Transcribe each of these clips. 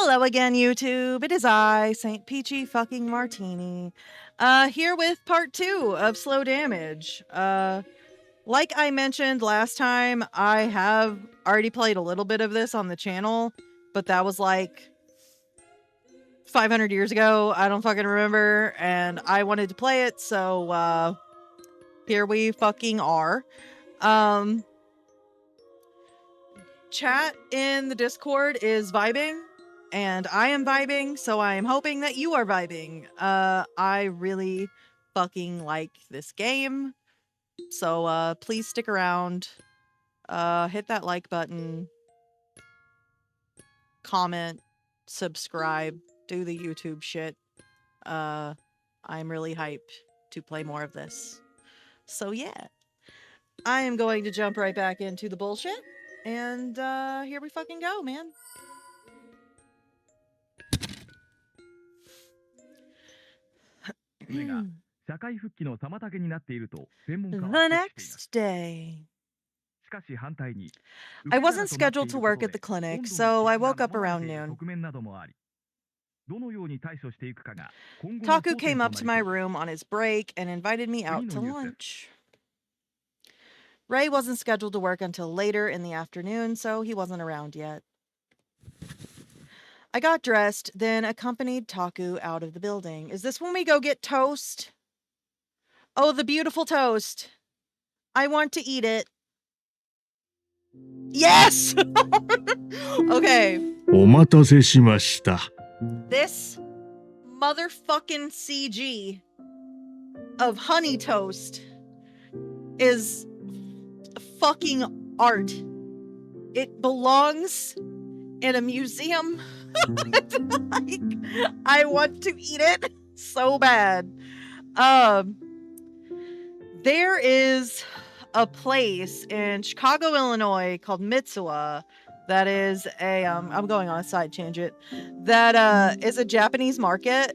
Hello again, YouTube. It is I, Saint Peachie fucking Martini, here with part 2 of Slow Damage. Like I mentioned last time, I have already played a little bit of this on the channel, but that was like 500 years ago. I don't fucking remember, and I wanted to play it, so, here we fucking are. Chat in the Discord is vibing, and I am vibing, so I am hoping that you are vibing. I really fucking like this game, so please stick around. Hit that like button, comment, subscribe, do the YouTube shit. I'm really hyped to play more of this. So yeah, I am going to jump right back into the bullshit, and here we fucking go, man. The next day. I wasn't scheduled to work at the clinic, so I woke up around noon. Taku came up to my room on his break and invited me out to lunch. Ray wasn't scheduled to work until later in the afternoon, so he wasn't around yet. I got dressed, then accompanied Taku out of the building. Is this when we go get toast? Oh, the beautiful toast. I want to eat it. Yes! Okay. This motherfucking CG of honey toast is fucking art. It belongs in a museum. Like, I want to eat it so bad. There is a place in Chicago, Illinois called Mitsuwa that is a I'm going on a side tangent, that is a Japanese market,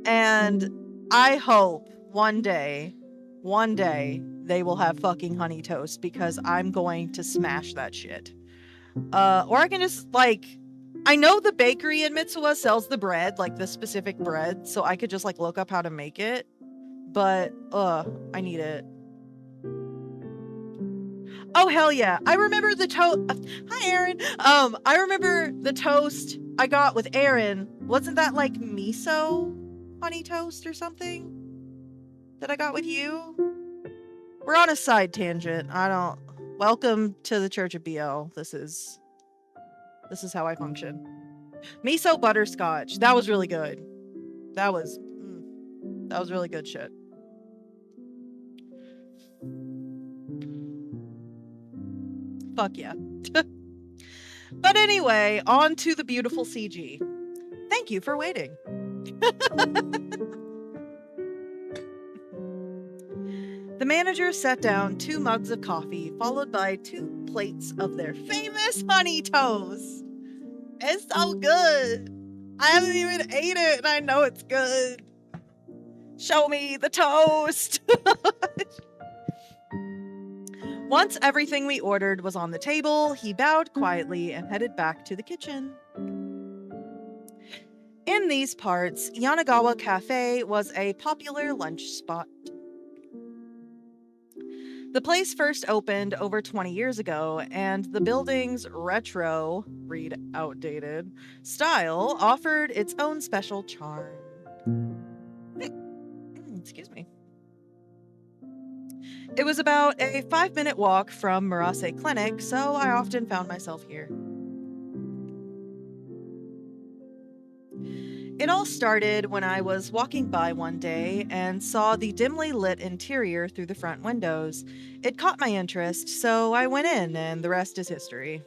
and I hope one day they will have fucking honey toast, because I'm going to smash that shit. Or I can just, like, I know the bakery in Mitsuwa sells the bread, like the specific bread, so I could just like look up how to make it, but I need it. Oh, hell yeah. I remember the toast. Hi, Aaron. I remember the toast I got with Aaron. Wasn't that like miso honey toast or something that I got with you? We're on a side tangent. Welcome to the Church of BL. This is how I function. Miso butterscotch. That was really good. That was really good shit. Fuck yeah. But anyway, on to the beautiful CG. Thank you for waiting. The manager set down 2 mugs of coffee, followed by 2 plates of their famous honey toast. It's so good. I haven't even ate it, and I know it's good. Show me the toast. Once everything we ordered was on the table, he bowed quietly and headed back to the kitchen. In these parts, Yanagawa Cafe was a popular lunch spot. The place first opened over 20 years ago, and the building's retro, read outdated, style offered its own special charm. Excuse me. It was about a 5-minute walk from Murase Clinic, so I often found myself here. It all started when I was walking by one day and saw the dimly lit interior through the front windows. It caught my interest, so I went in, and the rest is history.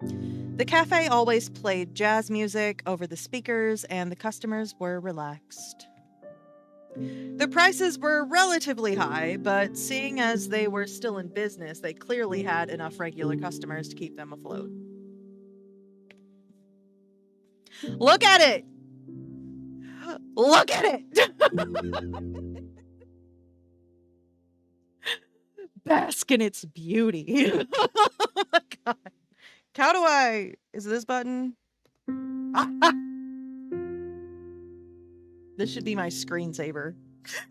The cafe always played jazz music over the speakers, and the customers were relaxed. The prices were relatively high, but seeing as they were still in business, they clearly had enough regular customers to keep them afloat. Look at it! Look at it! Bask in its beauty. Oh my god. How do I... Is this button? This should be my screensaver.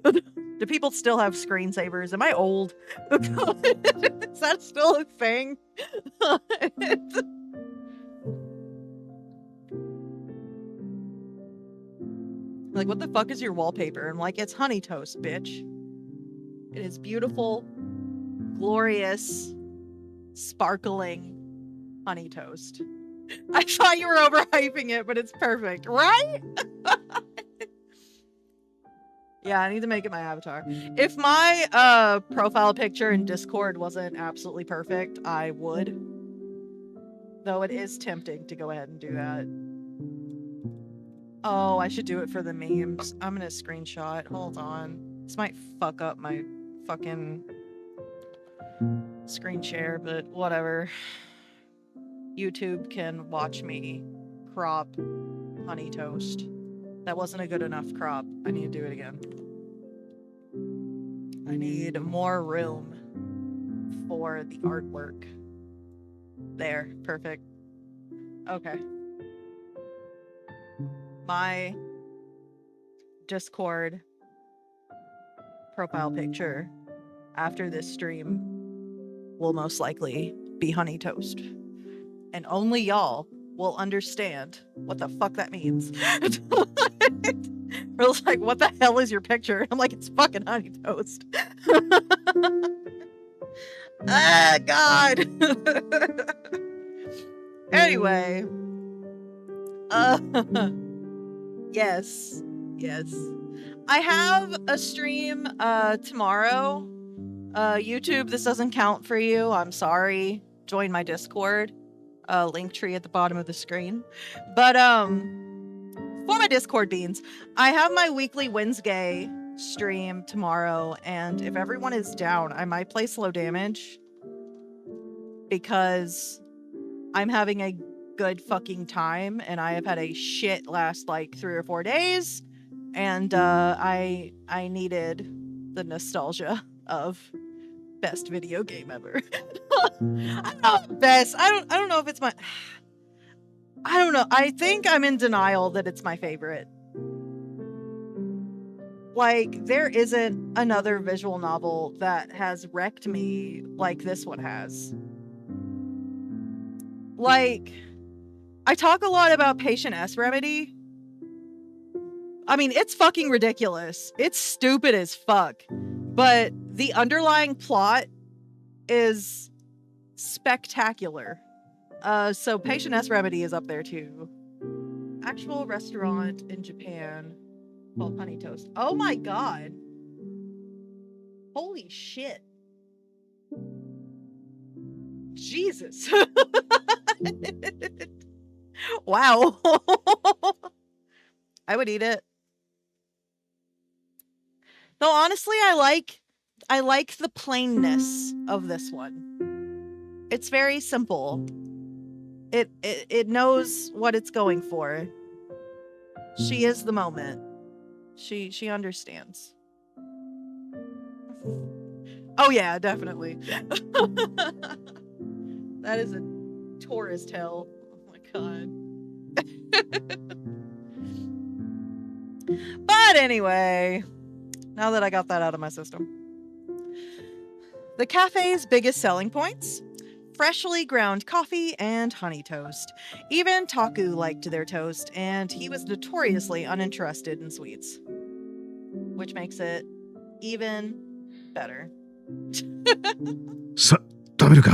Do people still have screensavers? Am I old? Is that still a thing? Like, what the fuck is your wallpaper? I'm like, it's honey toast, bitch. It is beautiful, glorious, sparkling honey toast. I thought you were overhyping it, but it's perfect, right? Yeah, I need to make it my avatar. If my profile picture in Discord wasn't absolutely perfect, I would. Though it is tempting to go ahead and do that. Oh, I should do it for the memes. I'm gonna screenshot. Hold on. This might fuck up my fucking screen share, but whatever. YouTube can watch me crop honey toast. That wasn't a good enough crop. I need to do it again. I need more room for the artwork. There, perfect. Okay. My Discord profile picture after this stream will most likely be honey toast. And only y'all will understand what the fuck that means. It's like, what the hell is your picture? I'm like, it's fucking honey toast. Ah, God. Anyway. Yes. I have a stream tomorrow. YouTube, this doesn't count for you. I'm sorry. Join my Discord. Link tree at the bottom of the screen. But for my Discord beans, I have my weekly Wednesday stream tomorrow, and if everyone is down, I might play slow damage because I'm having a good fucking time, and I have had a shit last like 3 or 4 days, and I needed the nostalgia of best video game ever. I don't know best. I don't know if it's my. I don't know. I think I'm in denial that it's my favorite. Like, there isn't another visual novel that has wrecked me like this one has. Like, I talk a lot about Patient S Remedy. I mean, it's fucking ridiculous. It's stupid as fuck. But the underlying plot is spectacular. So Patient S Remedy is up there too. Actual restaurant in Japan called Honey Toast. Oh my god. Holy shit. Jesus. Wow. I would eat it. Though honestly, I like the plainness of this one. It's very simple. It knows what it's going for. She is the moment. She understands. Oh yeah, definitely. That is a tourist hell. Oh my god. But anyway, now that I got that out of my system. The cafe's biggest selling points? Freshly ground coffee and honey toast. Even Taku liked their toast, and he was notoriously uninterested in sweets. Which makes it even better. さ、食べるか。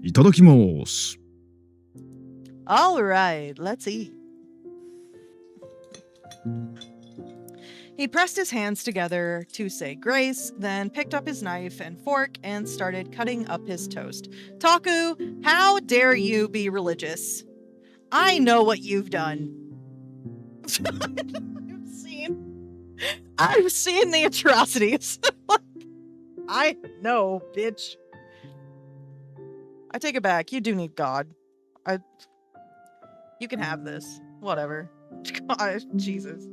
いただきます。Alright, let's eat. He pressed his hands together to say grace, then picked up his knife and fork and started cutting up his toast. Taku, how dare you be religious? I know what you've done. I've seen the atrocities. I know, bitch. I take it back. You do need God. You can have this. Whatever. God, Jesus.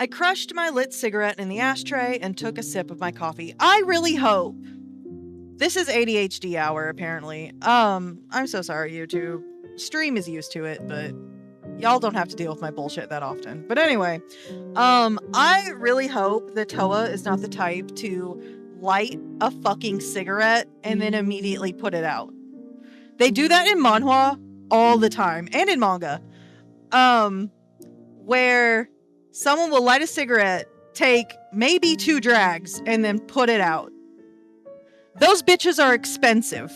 I crushed my lit cigarette in the ashtray and took a sip of my coffee. I really hope This is ADHD hour, apparently. I'm so sorry, YouTube. Stream is used to it, but y'all don't have to deal with my bullshit that often. But anyway, I really hope that Toa is not the type to light a fucking cigarette and then immediately put it out. They do that in manhwa all the time, and in manga. Where someone will light a cigarette, take maybe 2 drags, and then put it out. Those bitches are expensive.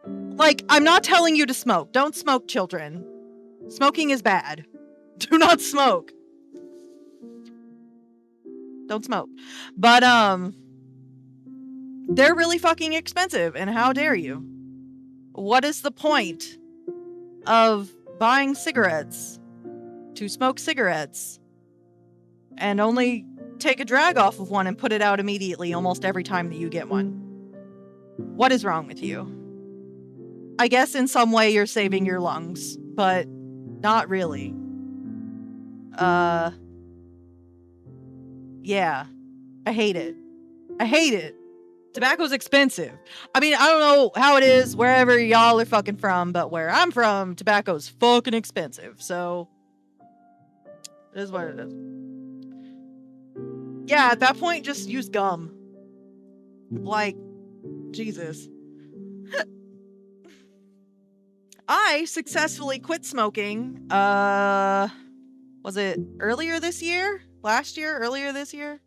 Like, I'm not telling you to smoke. Don't smoke, children. Smoking is bad. Do not smoke. Don't smoke. But, they're really fucking expensive, and how dare you? What is the point of buying cigarettes to smoke cigarettes and only take a drag off of one and put it out immediately almost every time that you get one? What is wrong with you? I guess in some way you're saving your lungs, but not really. Yeah. I hate it. I hate it. Tobacco's expensive. I mean, I don't know how it is wherever y'all are fucking from, but where I'm from, tobacco's fucking expensive. So, it is what it is. Yeah, at that point, just use gum. Like, Jesus. I successfully quit smoking, was it earlier this year? Last year? Earlier this year?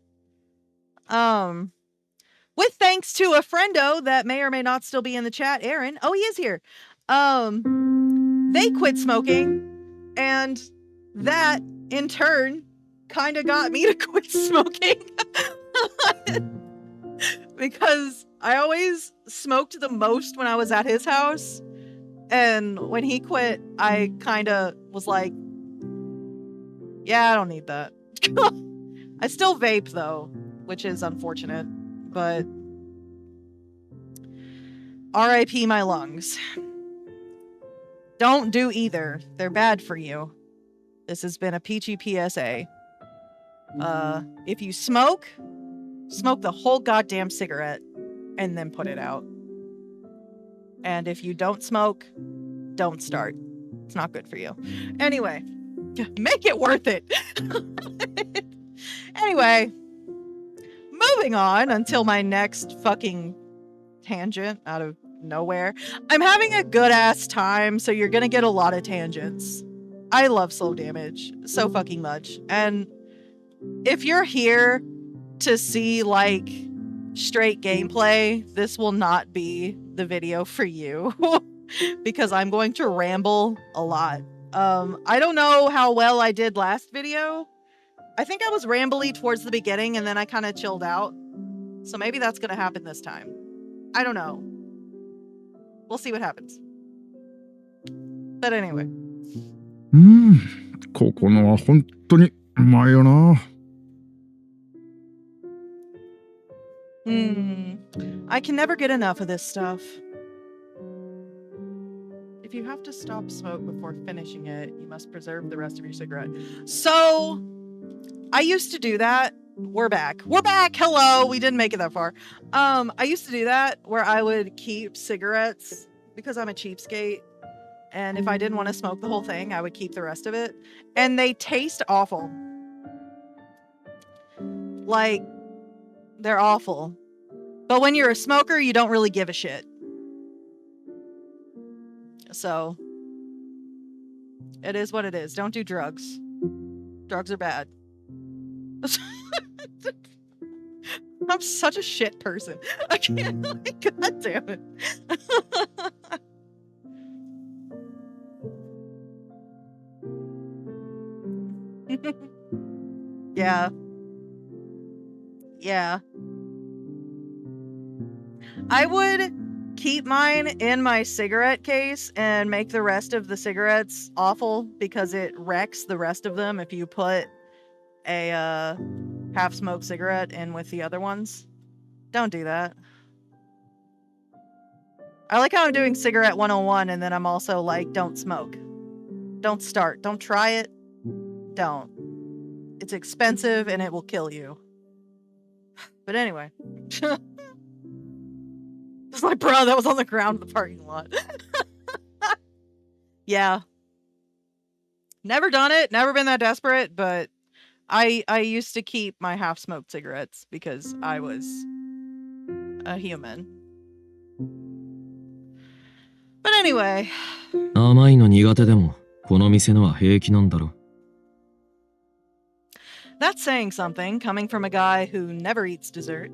With thanks to a friendo that may or may not still be in the chat, Aaron. Oh, he is here. They quit smoking, and that, in turn, kind of got me to quit smoking. Because I always smoked the most when I was at his house, and when he quit, I kind of was like, yeah, I don't need that. I still vape, though, which is unfortunate. But RIP my lungs. Don't do either. They're bad for you. This has been a Peachie PSA. If you smoke the whole goddamn cigarette and then put it out. And if you don't smoke, don't start. It's not good for you. Anyway, make it worth it. Anyway, moving on until my next fucking tangent out of nowhere. I'm having a good ass time, so you're gonna get a lot of tangents. I love Slow Damage so fucking much. And if you're here to see like straight gameplay, this will not be the video for you. Because I'm going to ramble a lot. I don't know how well I did last video. I think I was rambly towards the beginning and then I kind of chilled out. So maybe that's going to happen this time. I don't know. We'll see what happens. But anyway. ここのは本当にうまいよな。I can never get enough of this stuff. If you have to stop smoke before finishing it, you must preserve the rest of your cigarette. So, I used to do that. We're back. We're back! Hello! We didn't make it that far. I used to do that where I would keep cigarettes because I'm a cheapskate. And if I didn't want to smoke the whole thing, I would keep the rest of it. And they taste awful. Like, they're awful. But when you're a smoker, you don't really give a shit. So, it is what it is. Don't do drugs. Drugs are bad. I'm such a shit person. I can't. God damn it. Yeah. Yeah. I would keep mine in my cigarette case and make the rest of the cigarettes awful because it wrecks the rest of them if you put a half-smoked cigarette in with the other ones. Don't do that. I like how I'm doing cigarette 101 and then I'm also like, don't smoke. Don't start. Don't try it. Don't. It's expensive and it will kill you. But anyway. was like, bro, that was on the ground in the parking lot. Yeah. Never done it, never been that desperate, but I used to keep my half-smoked cigarettes because I was a human. But anyway. 甘いの苦手でもこの店のは平気なんだろ。 That's saying something, coming from a guy who never eats dessert.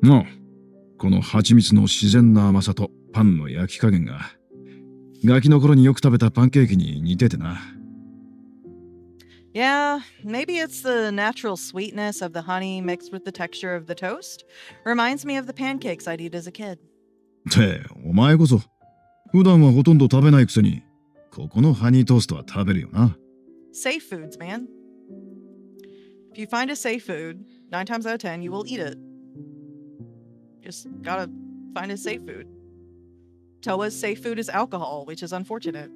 ああ、この蜂蜜の自然な甘さとパンの焼き加減がガキの頃によく食べたパンケーキに似ててな。Yeah, maybe it's the natural sweetness of the honey mixed with the texture of the toast. Reminds me of the pancakes I'd eat as a kid. ってお前こそ普段はほとんど食べないくせにここのハニートーストは食べるよな。 Safe foods, man. If you find a safe food, 9 times out of 10, you will eat it. Just gotta find a safe food. Toa's safe food is alcohol, which is unfortunate.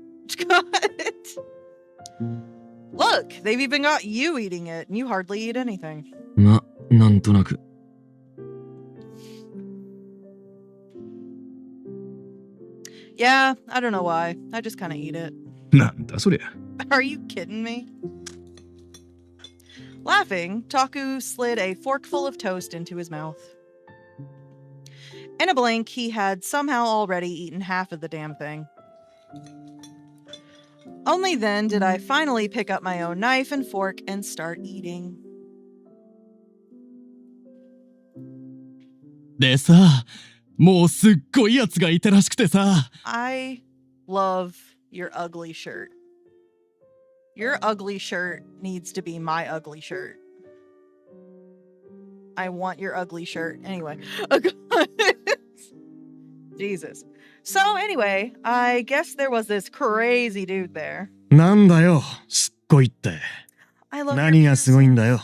Look, they've even got you eating it, and you hardly eat anything. ま、なんとなく。 Yeah, I don't know why. I just kind of eat it. なんだそりゃ。 Are you kidding me? Laughing, Taku slid a forkful of toast into his mouth. In a blink, he had somehow already eaten half of the damn thing. Only then did I finally pick up my own knife and fork and start eating. でさ、もうすっごいやつがいたらしくてさ。I love your ugly shirt. Your ugly shirt needs to be my ugly shirt. I want your ugly shirt. Anyway. Jesus. So anyway, I guess there was this crazy dude there. なんだよ、すっごいって。 I love 何 your がすごい piercing. んだよ。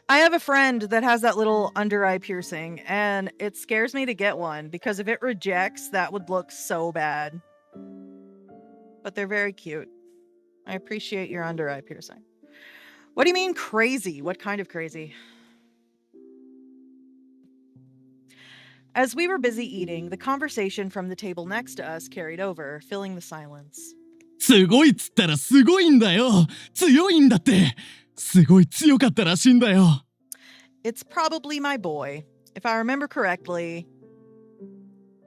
I have a friend that has that little under eye piercing, and it scares me to get one because if it rejects, that would look so bad. But they're very cute. I appreciate your under eye piercing. What do you mean crazy? What kind of crazy? As we were busy eating, the conversation from the table next to us carried over, filling the silence. すごいっつったらすごいんだよ。強いんだって。すごい強かったらしいんだよ。 It's probably my boy. If I remember correctly,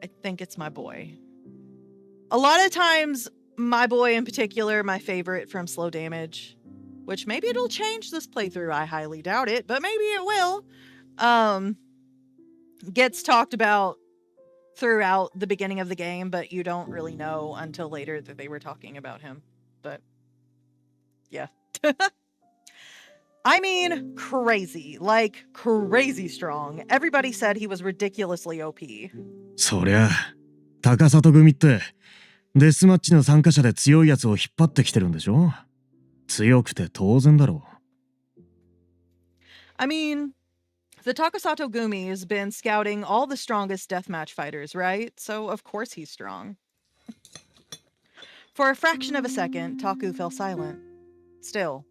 I think it's my boy. A lot of times, my boy in particular, my favorite from Slow Damage, which maybe it'll change this playthrough. I highly doubt it, but maybe it will. Gets talked about throughout the beginning of the game, but you don't really know until later that they were talking about him. But yeah. I mean, crazy. Like, crazy strong. Everybody said he was ridiculously OP. そりゃ、高里組ってデスマッチの参加者で強いやつを引っ張ってきてるんでしょ。強くて当然だろう。 I mean, the Takasato Gumi has been scouting all the strongest deathmatch fighters, right? So of course he's strong. For a fraction of a second, Taku fell silent. Still.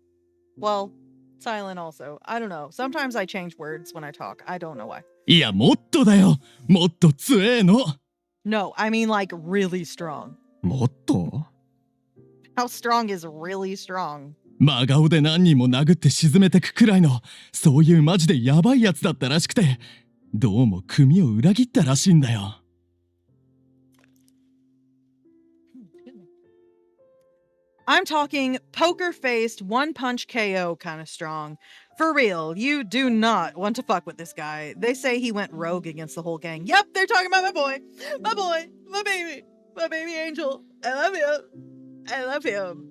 Well, silent also. I don't know. Sometimes I change words when I talk. I don't know why. いや、もっとだよ。もっと強えの。 No, I mean like really strong. もっと How strong is really strong? 真顔で何人も殴って沈めてくくらいの、そういうマジでヤバいやつだったらしくて、どうも組を裏切ったらしいんだよ。 I'm talking poker-faced, one-punch KO kind of strong. For real, you do not want to fuck with this guy. They say he went rogue against the whole gang. Yep, they're talking about my boy, my baby angel. I love him.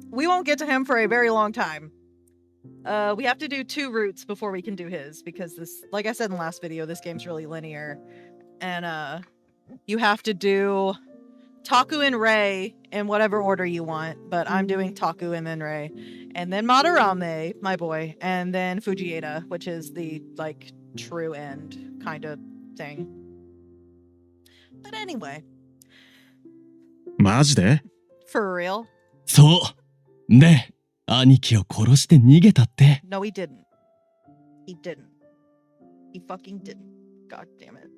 We won't get to him for a very long time. We have to do 2 routes before we can do his, because this, like I said in the last video, this game's really linear. And you have to do Taku and Rei in whatever order you want, but I'm doing Taku and then Rei. And then Madarame, my boy, and then Fujieda, which is the, like, true end kind of thing. But anyway. マジで For real? そう。で、兄貴を殺して逃げたって。 No, he didn't. He didn't. He fucking didn't. God damn it.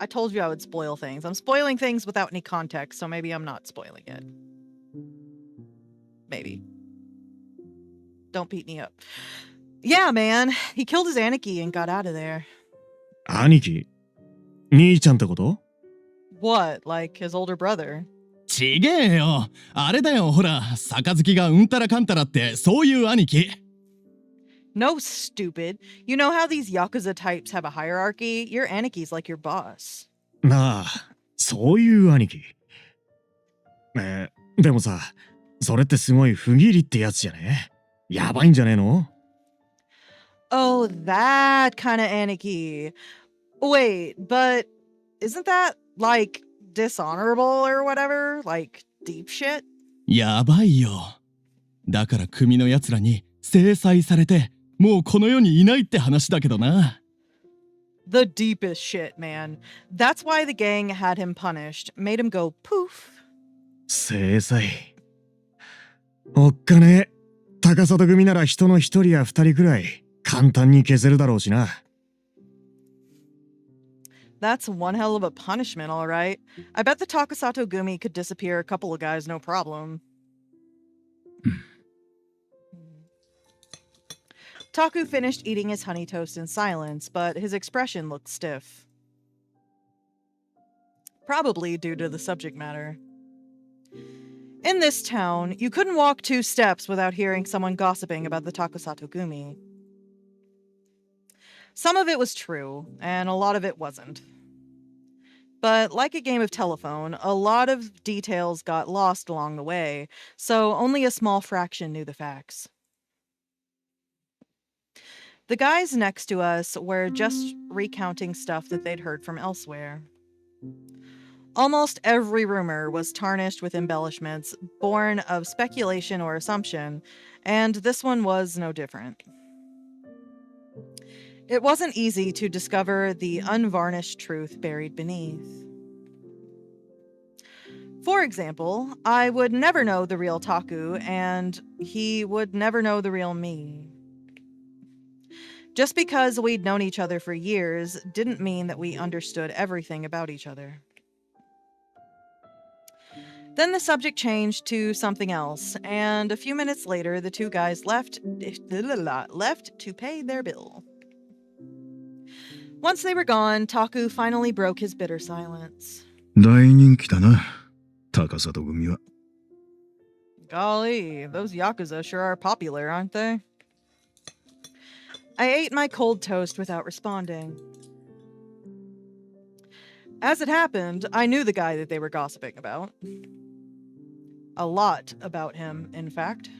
I told you I would spoil things. I'm spoiling things without any context, so maybe I'm not spoiling it. Maybe. Don't beat me up. Yeah, man. He killed his Aniki and got out of there. 兄貴兄ちゃんってこと What? Like his older brother? ちげえよ。あれだよ、ほら、杯がうんたらかんたらってそういう兄貴。No, stupid. You know how these Yakuza types have a hierarchy? Your Aniki's like your boss. なあ、そういう兄貴。でもさ、それってすごい不義理ってやつじゃね？やばいんじゃねえの？ Oh, that kind of Aniki. Wait, but isn't that, like, dishonorable or whatever? Like, deep shit? やばいよ。だから組のやつらに制裁されて、もうこの世にいないって話だけどな。The deepest shit, man. That's why the gang had him punished, made him go poof. 制裁。おっかねえ。高里組なら人の一人や二人くらい簡単に消せるだろうしな。That's one hell of a punishment, all right. I bet the Takasato Gumi could disappear a couple of guys, no problem. Taku finished eating his honey toast in silence, but his expression looked stiff. Probably due to the subject matter. In this town, you couldn't walk 2 steps without hearing someone gossiping about the Takasato Gumi. Some of it was true, and a lot of it wasn't. But like a game of telephone, a lot of details got lost along the way, so only a small fraction knew the facts. The guys next to us were just recounting stuff that they'd heard from elsewhere. Almost every rumor was tarnished with embellishments, born of speculation or assumption, and this one was no different. It wasn't easy to discover the unvarnished truth buried beneath. For example, I would never know the real Taku, and he would never know the real me. Just because we'd known each other for years didn't mean that we understood everything about each other. Then the subject changed to something else, and a few minutes later, the 2 guys left to pay their bill. Once they were gone, Taku finally broke his bitter silence. 大人気だな、高里組は。 Golly, those Yakuza sure are popular, aren't they? I ate my cold toast without responding. As it happened, I knew the guy that they were gossiping about. A lot about him, in fact.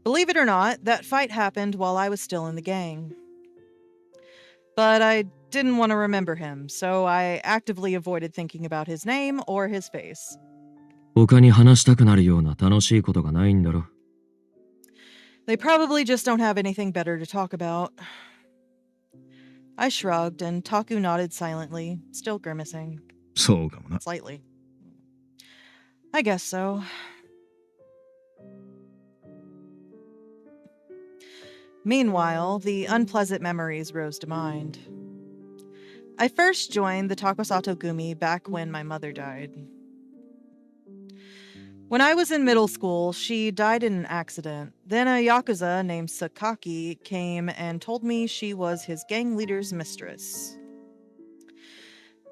Believe it or not, that fight happened while I was still in the gang. But I didn't want to remember him, so I actively avoided thinking about his name or his face. 他に話したくなるような楽しいことがないんだろ。They probably just don't have anything better to talk about. I shrugged, and Taku nodded silently, still grimacing. そうかもな。 Slightly. I guess so. Meanwhile, the unpleasant memories rose to mind. I first joined the Takasato Gumi back when my mother died. When I was in middle school, she died in an accident. Then a Yakuza named Sakaki came and told me she was his gang leader's mistress.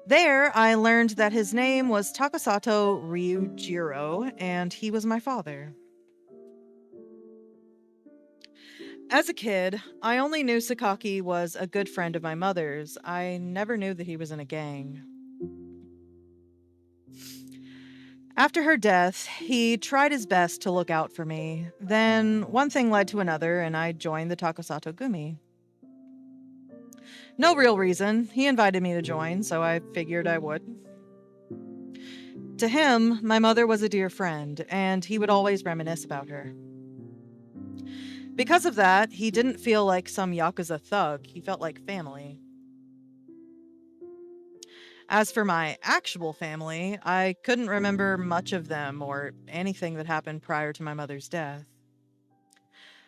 There, I learned that his name was Takasato Ryujiro, and he was my father. As a kid, I only knew Sakaki was a good friend of my mother's. I never knew that he was in a gang. After her death, he tried his best to look out for me. Then one thing led to another, and I joined the Takasato Gumi. No real reason. He invited me to join, so I figured I would. To him, my mother was a dear friend, and he would always reminisce about her. Because of that, he didn't feel like some Yakuza thug. He felt like family. As for my actual family, I couldn't remember much of them or anything that happened prior to my mother's death.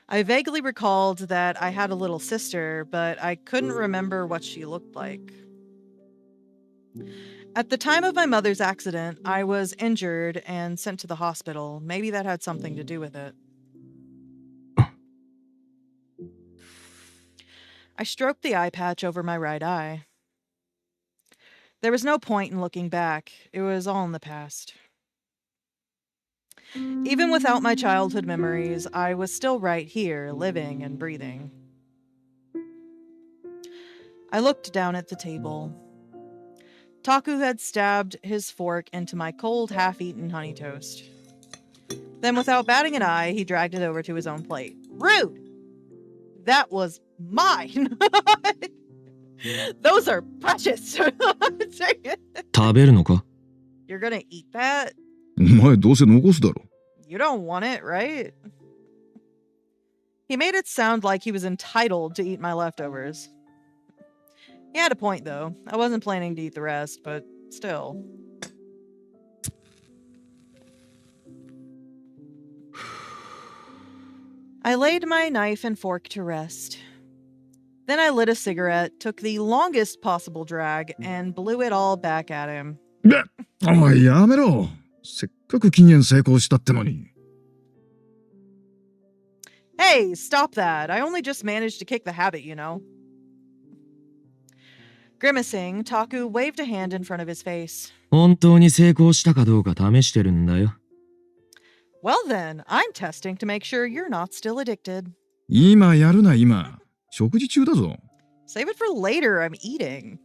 I vaguely recalled that I had a little sister, but I couldn't remember what she looked like. At the time of my mother's accident, I was injured and sent to the hospital. Maybe that had something to do with it. I stroked the eye patch over my right eye. There was no point in looking back. It was all in the past. Even without my childhood memories, I was still right here, living and breathing. I looked down at the table. Taku had stabbed his fork into my cold, half-eaten honey toast. Then, without batting an eye, he dragged it over to his own plate. Rude! That was mine! Those are precious! 食べるのか？ You're gonna eat that? お前どうせ残すだろ。 You don't want it, right? He made it sound like he was entitled to eat my leftovers. He had a point, though. I wasn't planning to eat the rest, but still. I laid my knife and fork to rest. Then I lit a cigarette, took the longest possible drag, and blew it all back at him. お前やめろ。せっかく禁煙成功したってのに。 Hey, stop that. I only just managed to kick the habit, you know. Grimacing, Taku waved a hand in front of his face. 本当に成功したかどうか試してるんだよ。 Well then, I'm testing to make sure you're not still addicted. 今やるな今。食事中だぞ。 Save it for later, I'm eating.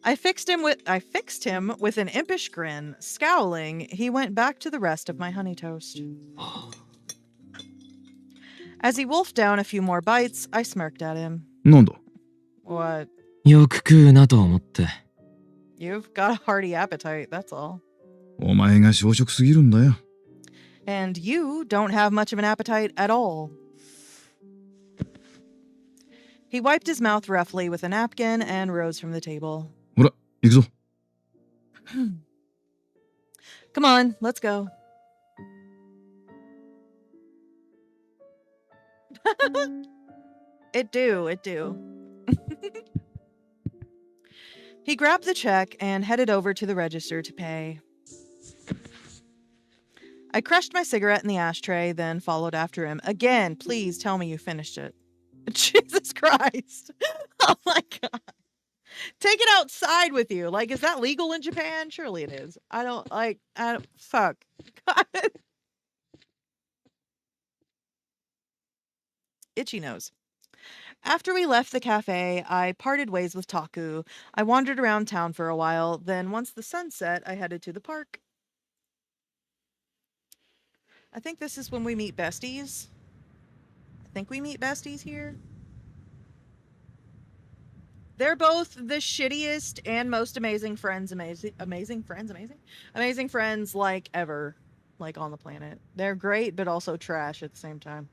I fixed him with an impish grin. Scowling, he went back to the rest of my honey toast. As he wolfed down a few more bites, I smirked at him. なんだ What? よく食うなと思って。 You've got a hearty appetite, that's all. お前が小食すぎるんだよ。 And you don't have much of an appetite at all. He wiped his mouth roughly with a napkin and rose from the table. ほら、行くぞ。 Come on, let's go. It do. He grabbed the check and headed over to the register to pay. I crushed my cigarette in the ashtray, then followed after him. Again, please tell me you finished it. Jesus Christ. Oh my God. Take it outside with you. Like, is that legal in Japan? Surely it is. Fuck. God. Itchy nose. After we left the cafe, I parted ways with Taku. I wandered around town for a while. Then once the sun set, I headed to the park. I think this is when we meet besties. I think we meet besties here. They're both the shittiest and most amazing friends, amazing friends like ever, like on the planet. They're great, but also trash at the same time.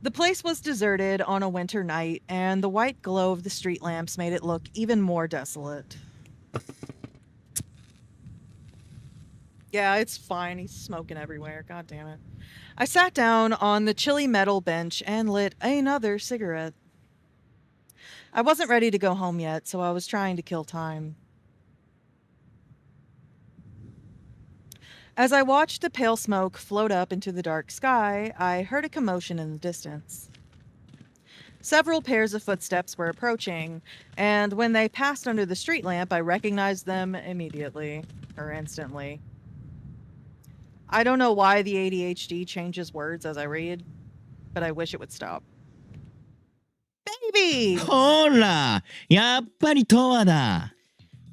The place was deserted on a winter night, and the white glow of the street lamps made it look even more desolate. Yeah, it's fine. He's smoking everywhere. God damn it. I sat down on the chilly metal bench and lit another cigarette. I wasn't ready to go home yet, so I was trying to kill time. As I watched the pale smoke float up into the dark sky, I heard a commotion in the distance. Several pairs of footsteps were approaching, and when they passed under the street lamp, I recognized them immediately, or instantly. I don't know why the ADHD changes words as I read, but I wish it would stop. Baby! ほら、やっぱりトワだ。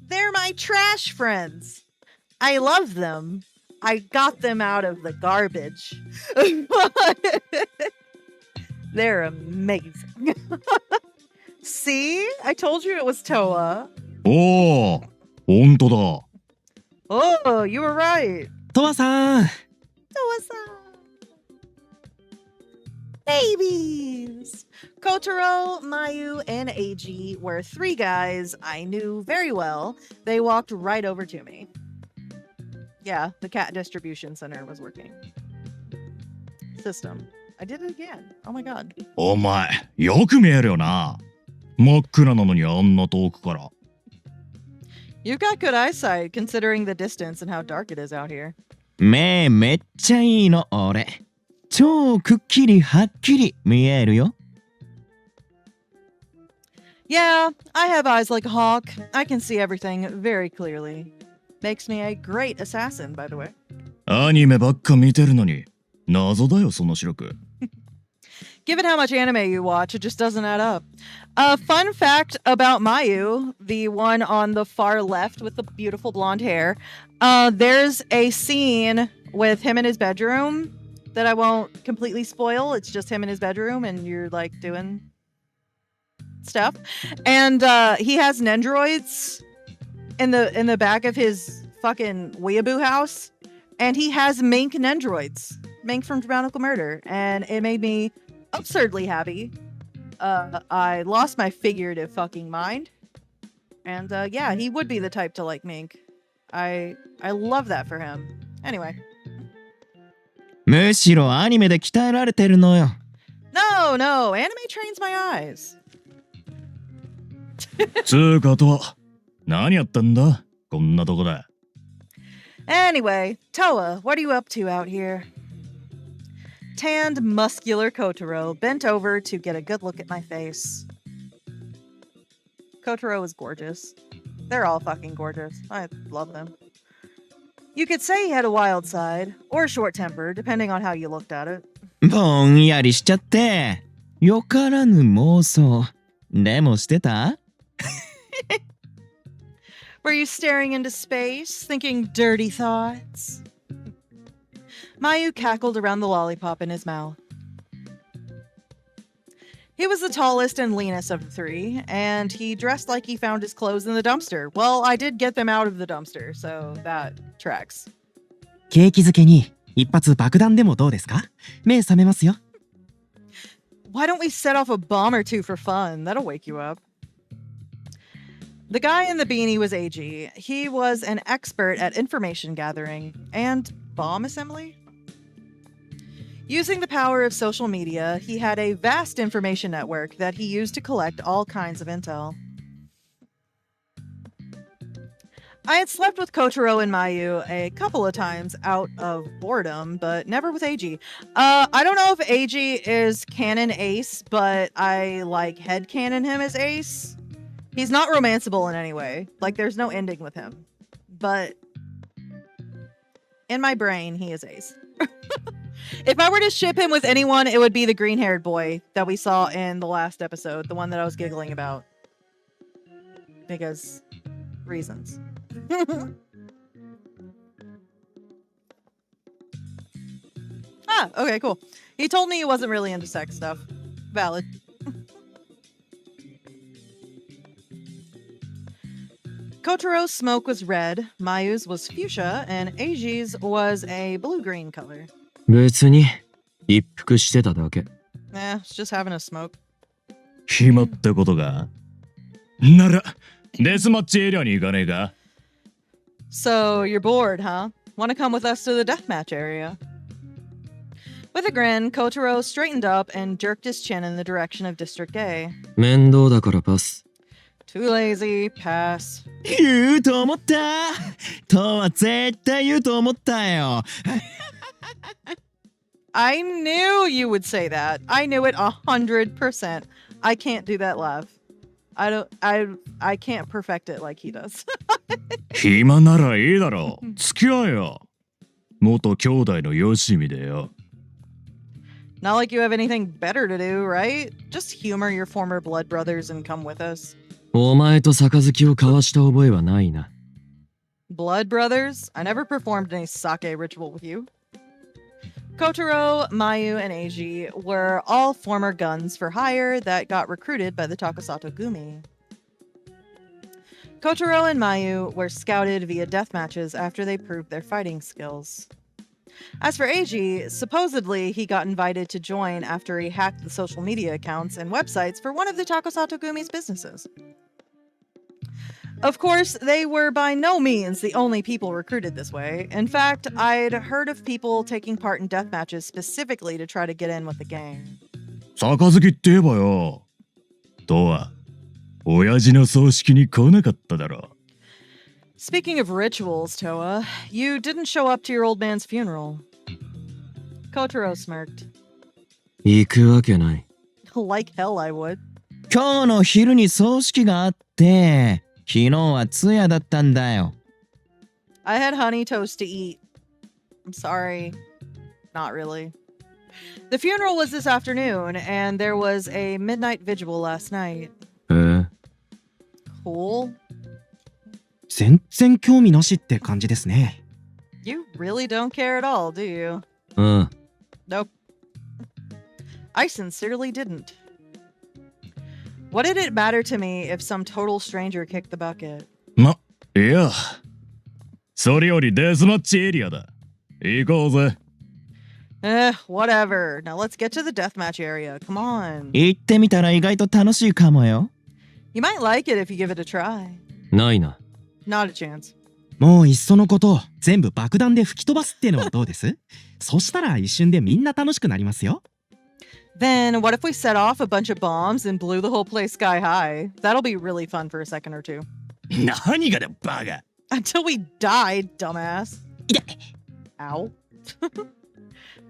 They're my trash friends. I love them. I got them out of the garbage. They're amazing. See? I told you it was Toa. おお、ほんとだ。 Oh, you were right. トワさん。 Toa-san. Babies. Kotaro, Mayu, and Eiji were three guys I knew very well. They walked right over to me. Yeah, the cat distribution center was working. System. I did it again. Oh my god. お前、よく見えるよな。真っ暗なのにあんな遠くから。 You've got good eyesight considering the distance and how dark it is out here. 目めっちゃいいの俺。超くっきりはっきり見えるよ。Yeah, I have eyes like a hawk. I can see everything very clearly. Makes me a great assassin, by the way. アニメばっか見てるのに謎だよその視力。 Given how much anime you watch, it just doesn't add up. Fun fact about Mayu, the one on the far left with the beautiful blonde hair. There's a scene with him in his bedroom that I won't completely spoil. It's just him in his bedroom and you're like doing stuff. And he has nendroids in the back of his fucking weeaboo house. And he has mink nendroids. Mink from Dramatical Murder. And it made me absurdly happy. I lost my figurative fucking mind. And yeah, he would be the type to like mink. I love that for him. Anyway. むしろアニメで鍛えられてるのよ。No, no, anime trains my eyes. つうかとは何やったんだこんなとこで。 Anyway, Toa, what are you up to out here? Tanned, muscular Kotaro bent over to get a good look at my face. Kotaro is gorgeous. They're all fucking gorgeous. I love them. You could say he had a wild side, or a short temper, depending on how you looked at it. ぼんやりしちゃって。よからぬ妄想。でもしてた？ Were you staring into space, thinking dirty thoughts? Mayu cackled around the lollipop in his mouth. He was the tallest and leanest of the three, and he dressed like he found his clothes in the dumpster. Well, I did get them out of the dumpster, so that tracks. 景気づけに一発爆弾でもどうですか？目覚めますよ。 Why don't we set off a bomb or two for fun? That'll wake you up. The guy in the beanie was AG. He was an expert at information gathering and bomb assembly. Using the power of social media, he had a vast information network that he used to collect all kinds of intel. I had slept with Kotaro and Mayu a couple of times out of boredom, but never with AG. I don't know if AG is canon ace, but I like headcanon him as ace. He's not romanceable in any way. Like, there's no ending with him. But in my brain, he is ace. If I were to ship him with anyone, it would be the green-haired boy that we saw in the last episode, the one that I was giggling about. Because reasons. Ah, okay, cool. He told me he wasn't really into sex stuff. Valid. Kotaro's smoke was red, Mayu's was fuchsia, and Eiji's was a blue-green color. 別に一服してただけ。It's just having a smoke. 暇ってことか。ならデスマッチエリアに行かねえか。 So, you're bored, huh? Want to come with us to the deathmatch area? With a grin, Kotaro straightened up and jerked his chin in the direction of District A. 面倒だからパス。 Too lazy, pass. 言うと思った。とは絶対言うと思ったよ。 I knew you would say that. I knew it 100%. I can't do that laugh. I can't perfect it like he does. 暇ならいいだろう。付き合えよ。元兄弟のよしみでよ。 Not like you have anything better to do, right? Just humor your former blood brothers and come with us. お前と杯を交わした覚えはないな。 Blood brothers? I never performed any sake ritual with you. Kotaro, Mayu, and Eiji were all former guns for hire that got recruited by the Takasato Gumi. Kotaro and Mayu were scouted via death matches after they proved their fighting skills. As for Eiji, supposedly he got invited to join after he hacked the social media accounts and websites for one of the Takasato Gumi's businesses. Of course, they were by no means the only people recruited this way. In fact, I'd heard of people taking part in death matches specifically to try to get in with the gang. 杯って言えばよ。とは親父の葬式に来なかっただろ Speaking of rituals, Toa, you didn't show up to your old man's funeral. Kotaro smirked. 行くわけない。Like hell I would. 今日の昼に葬式があって、昨日は通夜だったんだよ。I had honey toast to eat. I'm sorry. Not really. The funeral was this afternoon, and there was a midnight vigil last night. へえ。Cool. 全然興味なしって感じですね。You really don't care at all, do you? うん。 Nope. I sincerely didn't. What did it matter to me if some total stranger kicked the bucket? ま、いや。それよりデスマッチエリアだ。行こうぜ。Whatever. Now let's get to the deathmatch area. Come on. 行ってみたら意外と楽しいかもよ。You might like it if you give it a try. ないな。Not a chance. もういっそのこと全部爆弾で吹き飛ばすっていうのはどうですそしたら一瞬でみんな楽しくなりますよ。Then what if we set off a bunch of bombs and blew the whole place sky high? That'll be really fun for a second or two. 何がだ、バカ。Until we die, dumbass. Ow.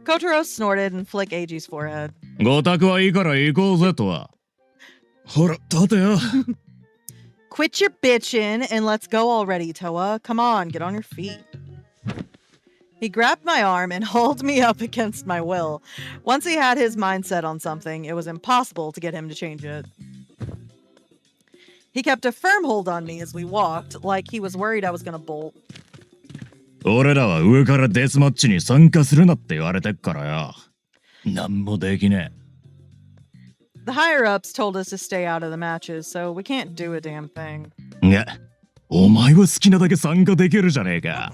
Kotaro snorted and flicked Eiji's forehead. ごたくはいいから行こうぜとは。ほら、立てよ。Quit your bitching and let's go already, Toa. Come on, get on your feet. He grabbed my arm and hauled me up against my will. Once he had his mind set on something, it was impossible to get him to change it. He kept a firm hold on me as we walked, like he was worried I was gonna bolt. 俺らは上からデスマッチに参加するなって言われてっからよ。なんもできね The higher-ups told us to stay out of the matches, so we can't do a damn thing. え。が、お前は好きなだけ参加できるじゃねえか。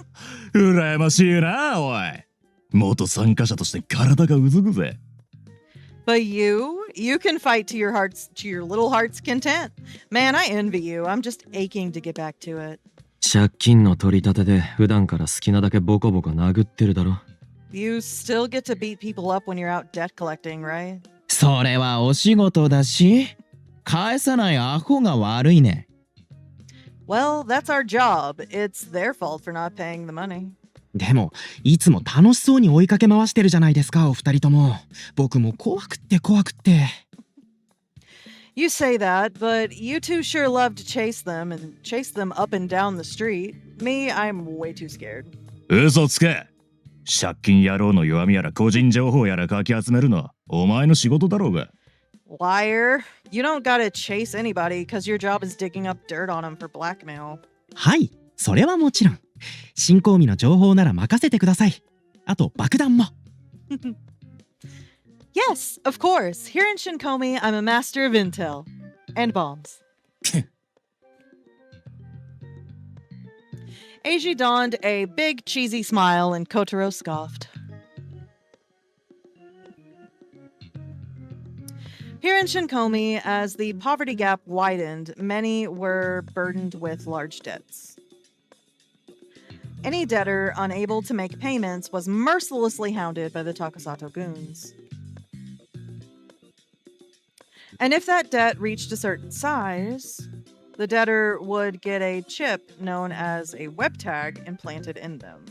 羨ましいな、おい。元参加者として体がうずくぜ。But you can fight to your little heart's content. Man, I envy you. I'm just aching to get back to it. 借金の取り立てで普段から好きなだけボコボコ殴ってるだろ。You still get to beat people up when you're out debt collecting, right? それはお仕事だし、返さないアホが悪いね。Well, that's our job. It's their fault for not paying the money. でもいつも楽しそうに追いかけ回してるじゃないですかお二人とも。僕も怖くって怖くって。You say that, but you two sure love to chase them up and down the street. Me, I'm way too scared. 嘘つけ。借金野郎の弱みやら個人情報やらかき集めるのお前の仕事だろうが。Liar. You don't gotta chase anybody because your job is digging up dirt on them for blackmail. はい、それはもちろん。新興味の情報なら任せてください。あと爆弾も。Yes, of course. Here in Shinkomi, I'm a master of intel. And bombs. Eiji donned a big cheesy smile and Kotaro scoffed. Here in Shinkomi, as the poverty gap widened, many were burdened with large debts. Any debtor unable to make payments was mercilessly hounded by the Takasato goons. And if that debt reached a certain size, the debtor would get a chip known as a web tag implanted in them.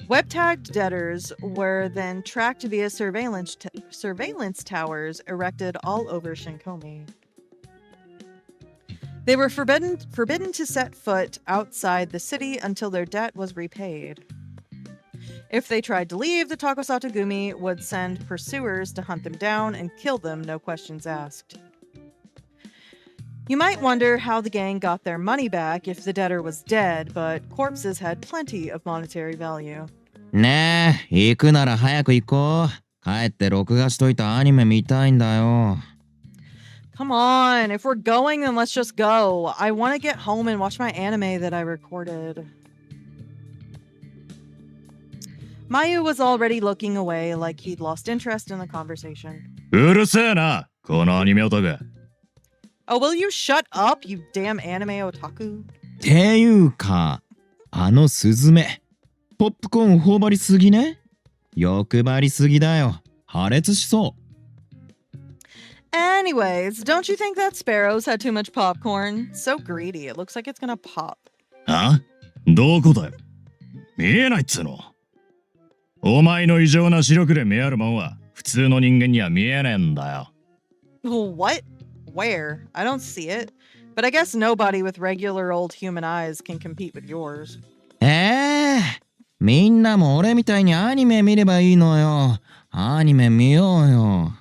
Web-tagged debtors were then tracked via surveillance towers erected all over Shinkomi. They were forbidden to set foot outside the city until their debt was repaid. If they tried to leave, the Takasato Gumi would send pursuers to hunt them down and kill them, no questions asked. You might wonder how the gang got their money back if the debtor was dead, but corpses had plenty of monetary value. ねえ、行くなら早く行こう。帰って録画しといたアニメ見たいんだよ。Come on, if we're going, then let's just go. I want to get home and watch my anime that I recorded. Mayu was already looking away like he'd lost interest in the conversation. うるせえな、このアニメオタク。Oh, will you shut up, you damn anime otaku? ていうか、あのスズメ、ポップコーン頬張りすぎね？欲張りすぎだよ。破裂しそう。Anyways, don't you think that sparrow's had too much popcorn? So greedy, it looks like it's gonna pop. あ？どこだよ。見えないっつうの。お前の異常な視力で見えるもんは普通の人間には見えねえんだよ。What? Where? I don't see it. But I guess nobody with regular old human eyes can compete with yours. みんなも俺みたいにアニメ見ればいいのよ。アニメ見ようよ。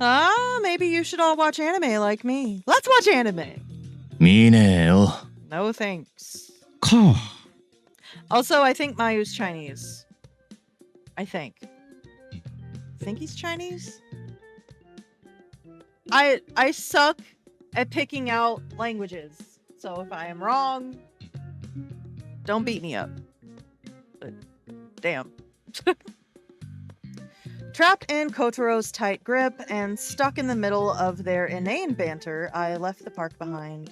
Ah, maybe you should all watch anime like me. Let's watch anime. 見ねえよ。No thanks. か。Also, I think Mayu's Chinese. I think. Think he's Chinese? I suck at picking out languages. So if I am wrong, don't beat me up. But damn. Trapped in Kotaro's tight grip and stuck in the middle of their inane banter, I left the park behind.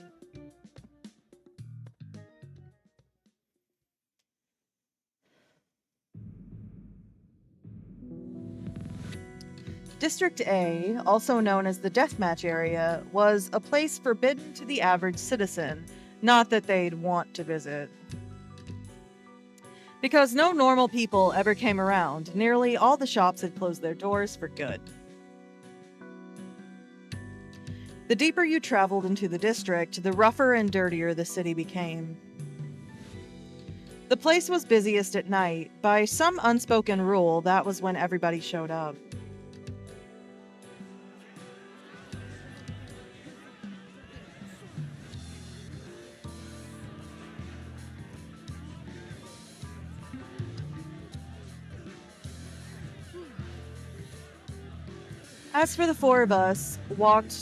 District A, also known as the Deathmatch area, was a place forbidden to the average citizen, not that they'd want to visit. Because no normal people ever came around, nearly all the shops had closed their doors for good. The deeper you traveled into the district, the rougher and dirtier the city became. The place was busiest at night. By some unspoken rule, that was when everybody showed up. As for the four of us walked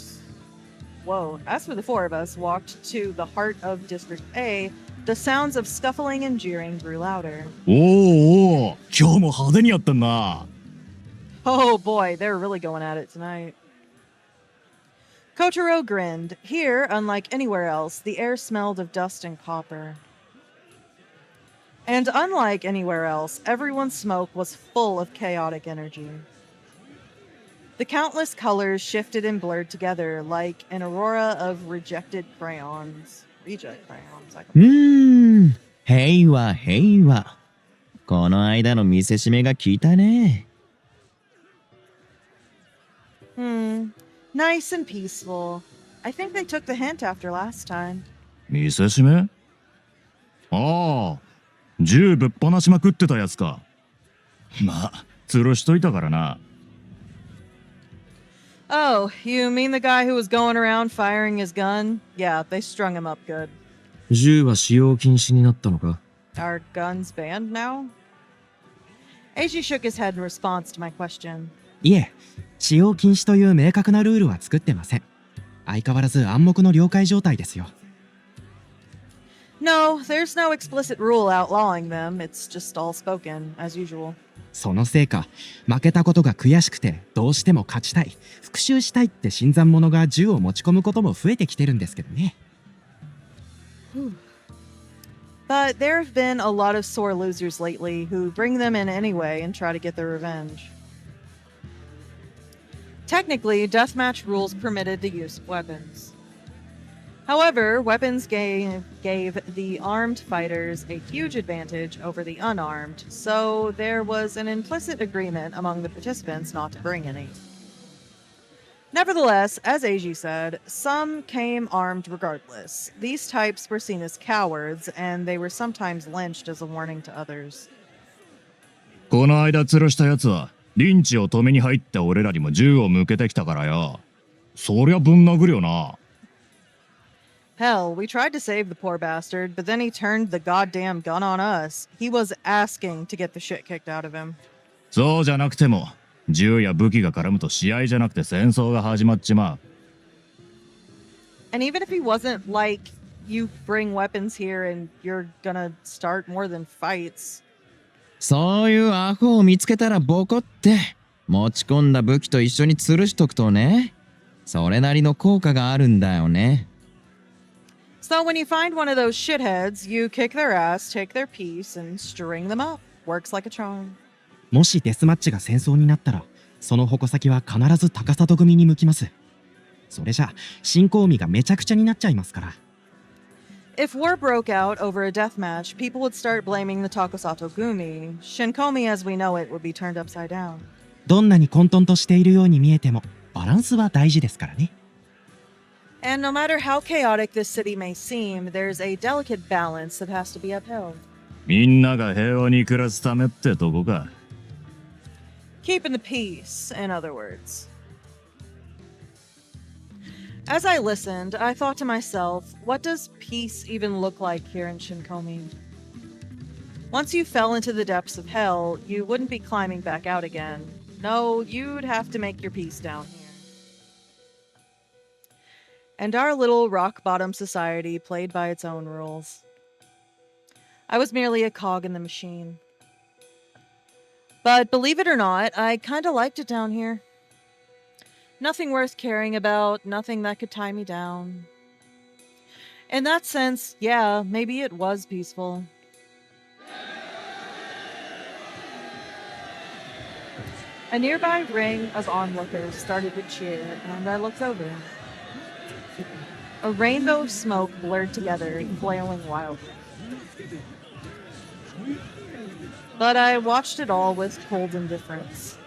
to the heart of District A, the sounds of scuffling and jeering grew louder. おーおー、今日も派手にやってんな。Oh boy, they're really going at it tonight. Kotaro grinned. Here, unlike anywhere else, the air smelled of dust and copper. And unlike anywhere else, everyone's smoke was full of chaotic energy. The countless colors shifted and blurred together like an aurora of reject crayons. I 平和平和。この間の見せしめが効いたね。Nice and peaceful. I think they took the hint after last time. 見せしめ？ああ、銃ぶっ放しまくってたやつか。まあ、吊るしといたからな。Oh, you mean the guy who was going around firing his gun? Yeah, they strung him up good. 銃は使用禁止になったのか？ Are guns banned now? Eiji shook his head in response to my question. いえ、使用禁止という明確なルールは作ってません。相変わらず暗黙の了解状態ですよ。No, there's no explicit rule outlawing them. It's just all spoken, as usual. そのせいか、負けたことが悔しくてどうしても勝ちたい、復讐したいって新参者が銃を持ち込むことも増えてきてるんですけどね。But there have been a lot of sore losers lately who bring them in anyway and try to get their revenge. Technically, deathmatch rules permitted the use of weapons. However, weapons gave the armed fighters a huge advantage over the unarmed, so there was an implicit agreement among the participants not to bring any. Nevertheless, as Eiji said, some came armed regardless. These types were seen as cowards, and they were sometimes lynched as a warning to others. この間吊るしたやつはリンチを止めに入って俺らにも銃を向けてきたからよ。そりゃぶん殴るよな。Hell, we tried to save the poor bastard, but then he turned the goddamn gun on us. He was asking to get the shit kicked out of him. そうじゃなくても、銃や武器が絡むと試合じゃなくて戦争が始まっちまう。And even if he wasn't like, you bring weapons here and you're gonna start more than fights. そういうアホを見つけたらボコって持ち込んだ武器と一緒に吊るしとくとね、それなりの効果があるんだよね。So when you find one of those shitheads, you kick their ass, take their piece, and string them up. Works like a charm. もしデスマッチが戦争になったら、その矛先は必ず高里組に向きます。それじゃ新興味がめちゃくちゃになっちゃいますから。If war broke out over a death match, people would start blaming the Takusato Gumi. Shinkomi as we know it would be turned upside down. どんなに混沌としているように見えてもバランスは大事ですからね。And no matter how chaotic this city may seem, there's a delicate balance that has to be upheld. みんなが平和に暮らすためってとこか。Keeping the peace, in other words. As I listened, I thought to myself, what does peace even look like here in Shinkomi? Once you fell into the depths of hell, you wouldn't be climbing back out again. No, you'd have to make your peace down here. And our little rock-bottom society played by its own rules. I was merely a cog in the machine. But believe it or not, I kinda liked it down here. Nothing worth caring about, nothing that could tie me down. In that sense, yeah, maybe it was peaceful. A nearby ring of onlookers started to cheer, and I looked over. A rainbow of smoke blurred together, flailing wildly. But I watched it all with cold indifference.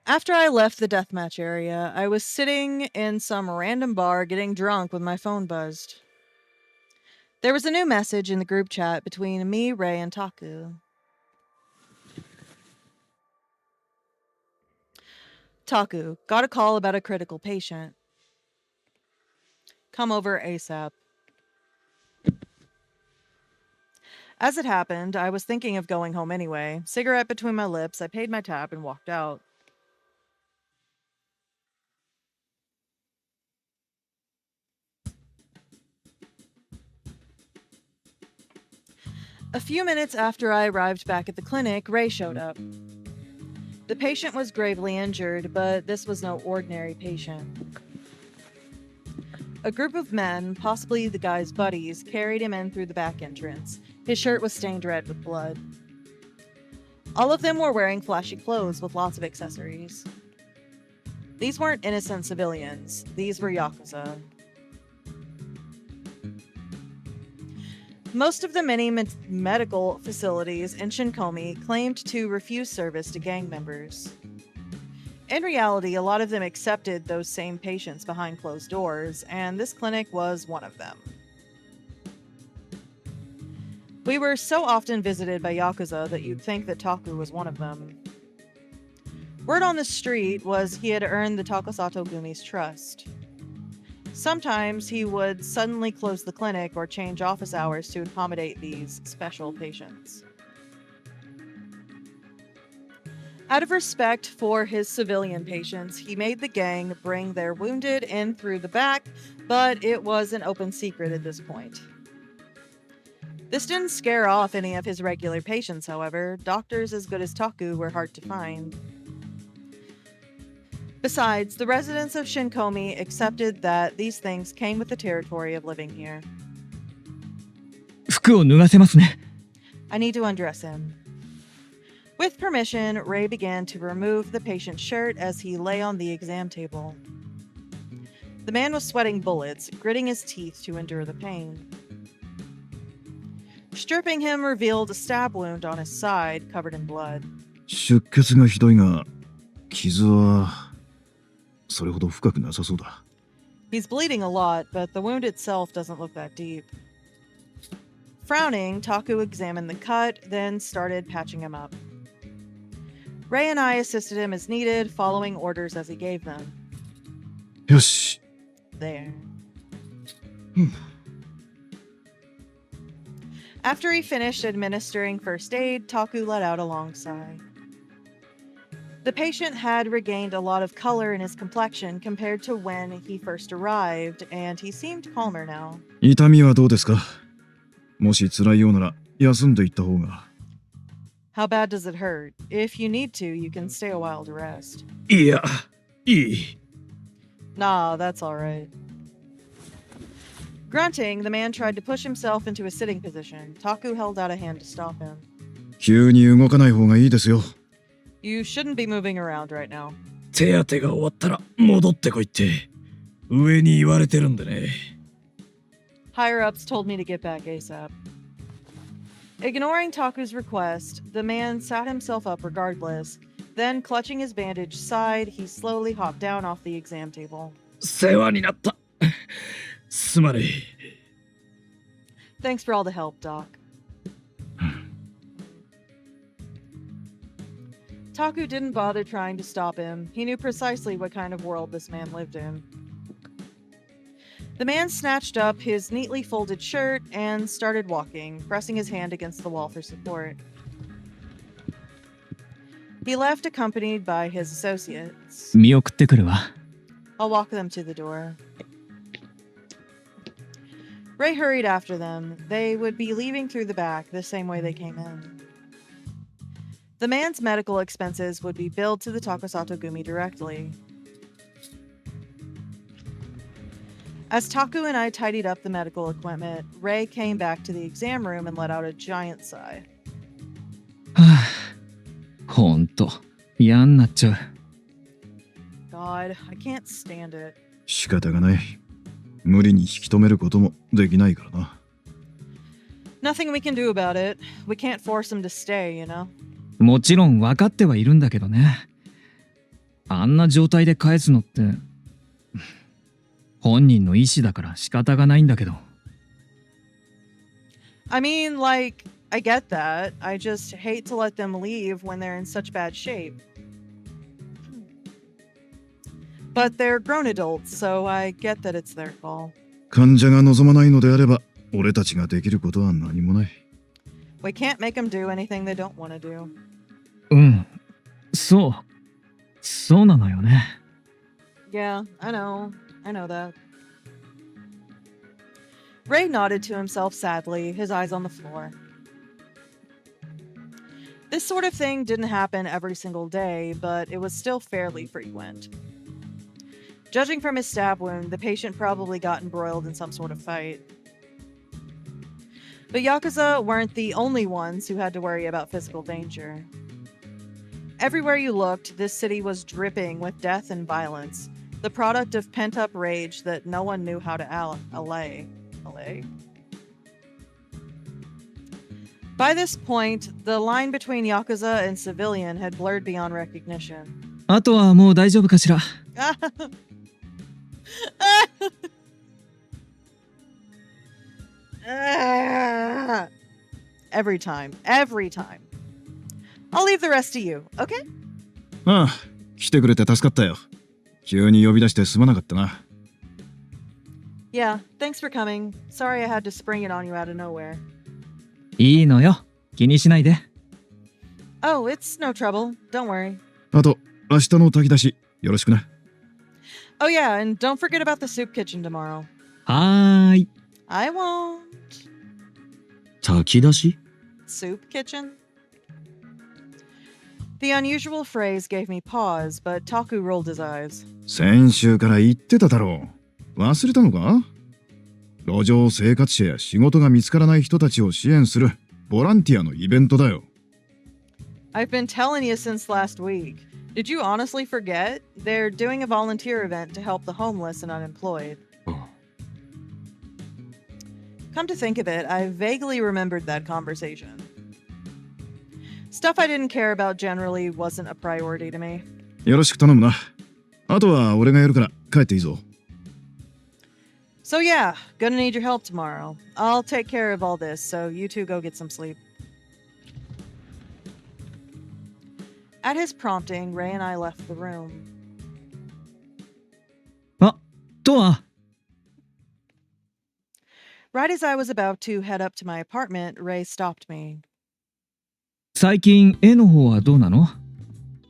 After I left the deathmatch area, I was sitting in some random bar getting drunk with my phone buzzed. There was a new message in the group chat between me, Ray, and Taku. Taku, got a call about a critical patient. Come over ASAP. As it happened, I was thinking of going home anyway. Cigarette between my lips, I paid my tab and walked out. A few minutes after I arrived back at the clinic, Ray showed up. The patient was gravely injured, but this was no ordinary patient. A group of men, possibly the guy's buddies, carried him in through the back entrance. His shirt was stained red with blood. All of them were wearing flashy clothes with lots of accessories. These weren't innocent civilians. These were Yakuza. Most of the many medical facilities in Shinkomi claimed to refuse service to gang members. In reality, a lot of them accepted those same patients behind closed doors, and this clinic was one of them. We were so often visited by Yakuza that you'd think that Taku was one of them. Word on the street was he had earned the Takusato Gumi's trust. Sometimes he would suddenly close the clinic or change office hours to accommodate these special patients. Out of respect for his civilian patients, he made the gang bring their wounded in through the back, but it was an open secret at this point. This didn't scare off any of his regular patients, however. Doctors as good as Taku were hard to find. Besides, the residents of Shinkomi accepted that these things came with the territory of living here. 服を脱がせますね。 I need to undress him. With permission, Ray began to remove the patient's shirt as he lay on the exam table. The man was sweating bullets, gritting his teeth to endure the pain. Stripping him revealed a stab wound on his side, covered in blood. 出血がひどいが、傷はそれほど深くなさそうだ。 He's bleeding a lot, but the wound itself doesn't look that deep. Frowning, Taku examined the cut, then started patching him up. Ray and I assisted him as needed, following orders as he gave them. よし。 There. After he finished administering first aid, Taku let out a long sigh. The patient had regained a lot of color in his complexion compared to when he first arrived, and he seemed calmer now. 痛みはどうですか？もし辛いようなら休んでいった方が。 How bad does it hurt? If you need to, you can stay a while to rest. いや、いい。Nah, that's alright. Grunting, the man tried to push himself into a sitting position. Taku held out a hand to stop him. 急に動かない方がいいですよ。 You shouldn't be moving around right now. 手当てが終わったら戻ってこいって上に言われてるんでね。 Higher ups told me to get back ASAP. Ignoring Taku's request, the man sat himself up regardless. Then, clutching his bandaged side, he slowly hopped down off the exam table. 世話になった。すまねえ。 Thanks for all the help, Doc. Taku didn't bother trying to stop him. He knew precisely what kind of world this man lived in. The man snatched up his neatly folded shirt and started walking, pressing his hand against the wall for support. He left accompanied by his associates. 見送ってくるわ。 I'll walk them to the door. Ray hurried after them. They would be leaving through the back, the same way they came in. The man's medical expenses would be billed to the Takasato Gumi directly. As Taku and I tidied up the medical equipment, Ray came back to the exam room and let out a giant sigh. はあ、ほんと嫌になっちゃう。 God, I can't stand it. 仕方がない。無理に引き止めることもできないからな。 Nothing we can do about it. We can't force him to stay, you know? もちろん分かってはいるんだけどね。あんな状態で返すのって本人の意思だから仕方がないんだけど。 I mean, like, I get that. I just hate to let them leave when they're in such bad shape. But they're grown adults, so I get that it's their call. 患者が望まないのであれば、俺たちができることは何もない。 We can't make them do anything they don't want to do. うん、そうなのよね。 Yeah, I know that. Ray nodded to himself sadly, his eyes on the floor. This sort of thing didn't happen every single day, but it was still fairly frequent. Judging from his stab wound, the patient probably got embroiled in some sort of fight. But Yakuza weren't the only ones who had to worry about physical danger. Everywhere you looked, this city was dripping with death and violence, the product of pent-up rage that no one knew how to allay. By this point, the line between Yakuza and civilian had blurred beyond recognition. あとはもう大丈夫かしら。 Every time. I'll leave the rest to you, okay? ああ、来てくれて助かったよ。急に呼び出してすまなかったな。 Yeah, thanks for coming. Sorry I had to spring it on you out of nowhere. いいのよ。気にしないで。 Oh, it's no trouble. Don't worry. あと、明日の炊き出し、よろしくな。 Oh yeah, and don't forget about the soup kitchen tomorrow. はーい。 I won't. 炊き出し Soup kitchen? The unusual phrase gave me pause, but Taku rolled his eyes. 先週から言ってただろう。忘れたのか？路上生活者や仕事が見つからない人たちを支援するボランティアのイベントだよ。 I've been telling you since last week. Did you honestly forget? They're doing a volunteer event to help the homeless and unemployed. Come to think of it, I vaguely remembered that conversation. Stuff I didn't care about generally wasn't a priority to me. よろしく頼むな。あとは俺がやるから帰っていいぞ。 So yeah, gonna need your help tomorrow. I'll take care of all this, so you two go get some sleep. At his prompting, Ray and I left the room. あ、とは。 Right as I was about to head up to my apartment, Ray stopped me. 最近絵の方はどうなの？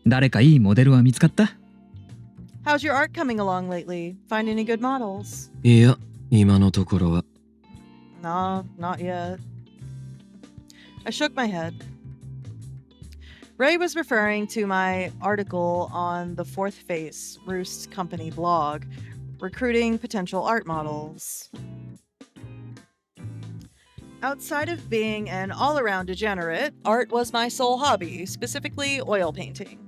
誰かいいモデルは見つかった？ How's your art coming along lately? Find any good models? いや、今のところは。 Nah, not yet. I shook my head. Ray was referring to my article on the Fourth Face, Roost's company blog, recruiting potential art models. Outside of being an all-around degenerate, art was my sole hobby, specifically oil painting.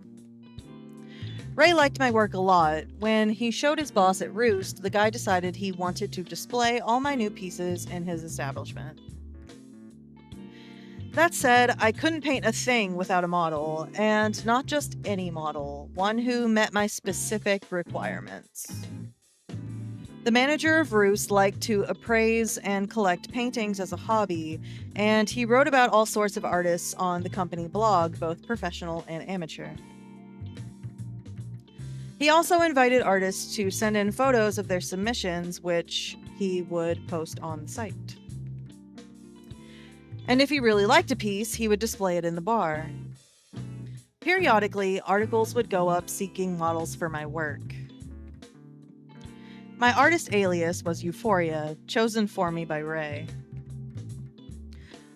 Ray liked my work a lot. When he showed his boss at Roost, the guy decided he wanted to display all my new pieces in his establishment. That said, I couldn't paint a thing without a model, and not just any model, one who met my specific requirements. The manager of Roost liked to appraise and collect paintings as a hobby, and he wrote about all sorts of artists on the company blog, both professional and amateur. He also invited artists to send in photos of their submissions, which he would post on the site. And if he really liked a piece, he would display it in the bar. Periodically, articles would go up seeking models for my work. My artist alias was Euphoria, chosen for me by Ray.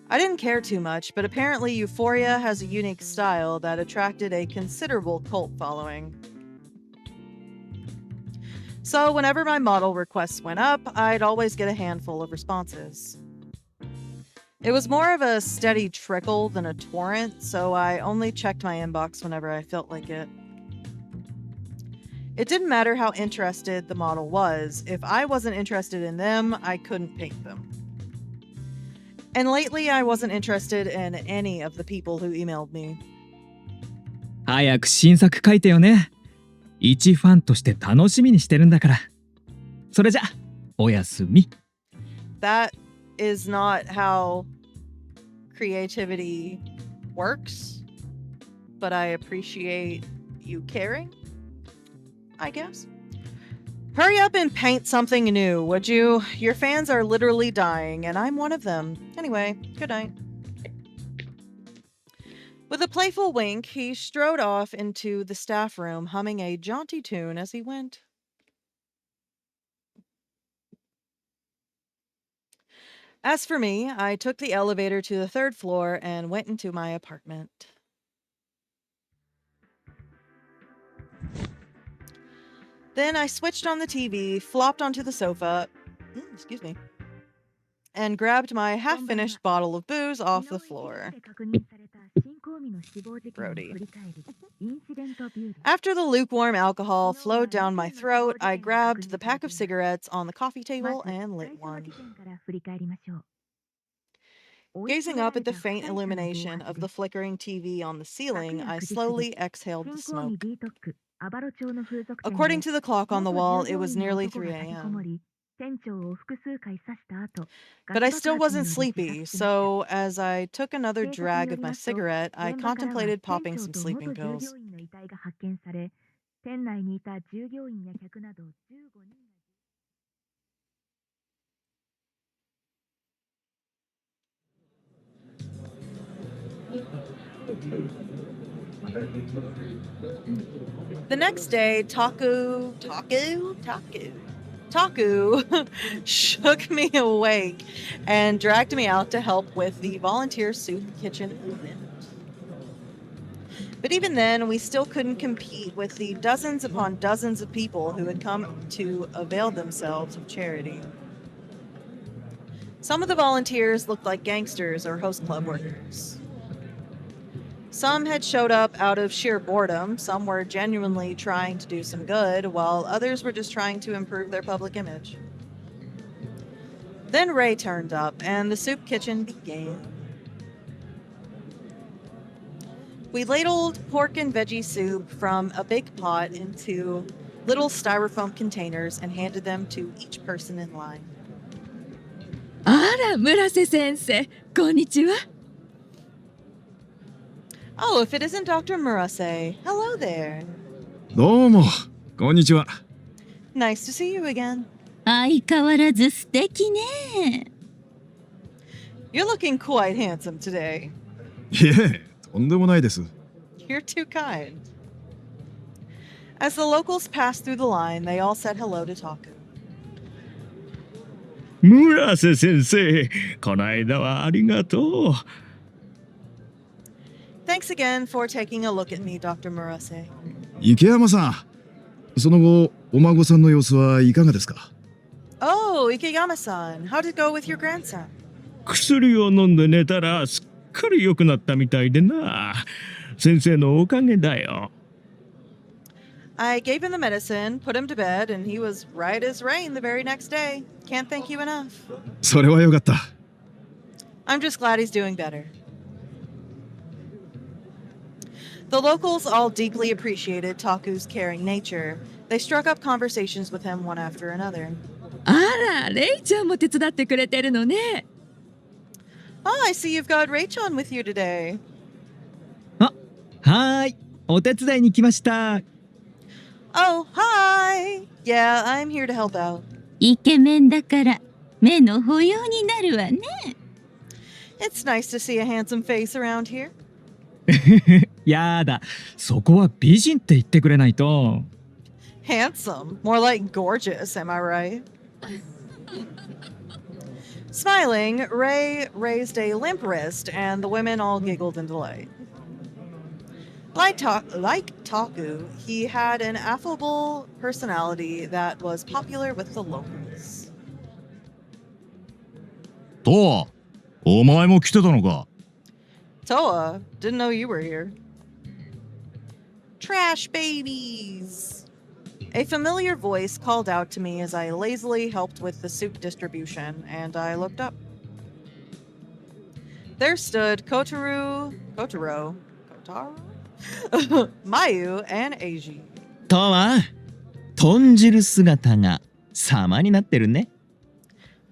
I didn't care too much, but apparently Euphoria has a unique style that attracted a considerable cult following. So whenever my model requests went up, I'd always get a handful of responses. It was more of a steady trickle than a torrent, so I only checked my inbox whenever I felt like it. It didn't matter how interested the model was. If I wasn't interested in them, I couldn't paint them. And lately, I wasn't interested in any of the people who emailed me. 早く新作書いてよね。一ファンとして楽しみにしてるんだから。それじゃ、おやすみ。That is not how creativity works, but I appreciate you caring, I guess. Hurry up and paint something new, would you? Your fans are literally dying, and I'm one of them. Anyway, good night. With a playful wink, he strode off into the staff room, humming a jaunty tune as he went. As for me, I took the elevator to the 3rd floor and went into my apartment. Then I switched on the TV, flopped onto the sofa, and grabbed my half-finished bottle of booze off the floor. Brody. After the lukewarm alcohol flowed down my throat, I grabbed the pack of cigarettes on the coffee table and lit one. Gazing up at the faint illumination of the flickering TV on the ceiling, I slowly exhaled the smoke. According to the clock on the wall, it was nearly 3 a.m. But I still wasn't sleepy, so as I took another drag of my cigarette, I contemplated popping some sleeping pills. The next day, Taku shook me awake and dragged me out to help with the volunteer soup kitchen event. But even then, we still couldn't compete with the dozens upon dozens of people who had come to avail themselves of charity. Some of the volunteers looked like gangsters or host club workers. Some had showed up out of sheer boredom, some were genuinely trying to do some good, while others were just trying to improve their public image. Then Ray turned up, and the soup kitchen began. We ladled pork and veggie soup from a big pot into little styrofoam containers and handed them to each person in line. あら、村瀬先生、こんにちは。Oh, if it isn't Dr. Murase. Hello there. どうも、こんにちは。Nice to see you again. 相変わらず素敵ね。You're looking quite handsome today. いえ、とんでもないです。You're too kind. As the locals passed through the line, they all said hello to Taku. 村瀬先生、この間はありがとう。Thanks again for taking a look at me, Dr. Murase. 池山さん、その後、お孫さんの様子はいかがですか？ Oh, Ikeyama-san, how'd it go with your grandson? 薬を飲んで寝たらすっかり良くなったみたいでな。先生のおかげだよ。I gave him the medicine, put him to bed, and he was right as rain the very next day. Can't thank you enough. それはよかった。I'm just glad he's doing better. The locals all deeply appreciated Taku's caring nature. They struck up conversations with him one after another. あら、レイちゃんも手伝ってくれてるのね。Oh, I see you've got Rachel with you today. はーい、お手伝いに来ました。Oh, hi! Yeah, I'm here to help out. イケメンだから目の保養になるわね。It's nice to see a handsome face around here. やだ、そこは美人って言ってくれないと。Handsome? More like gorgeous, am I right? Smiling, Ray raised a limp wrist, and the women all giggled in delight. Like Taku, he had an affable personality that was popular with the locals. と、お前も来てたのか。Toa, didn't know you were here. Trash babies! A familiar voice called out to me as I lazily helped with the soup distribution, and I looked up. There stood Kotaro, Mayu, and Eiji. とは、豚汁姿が様になってるね。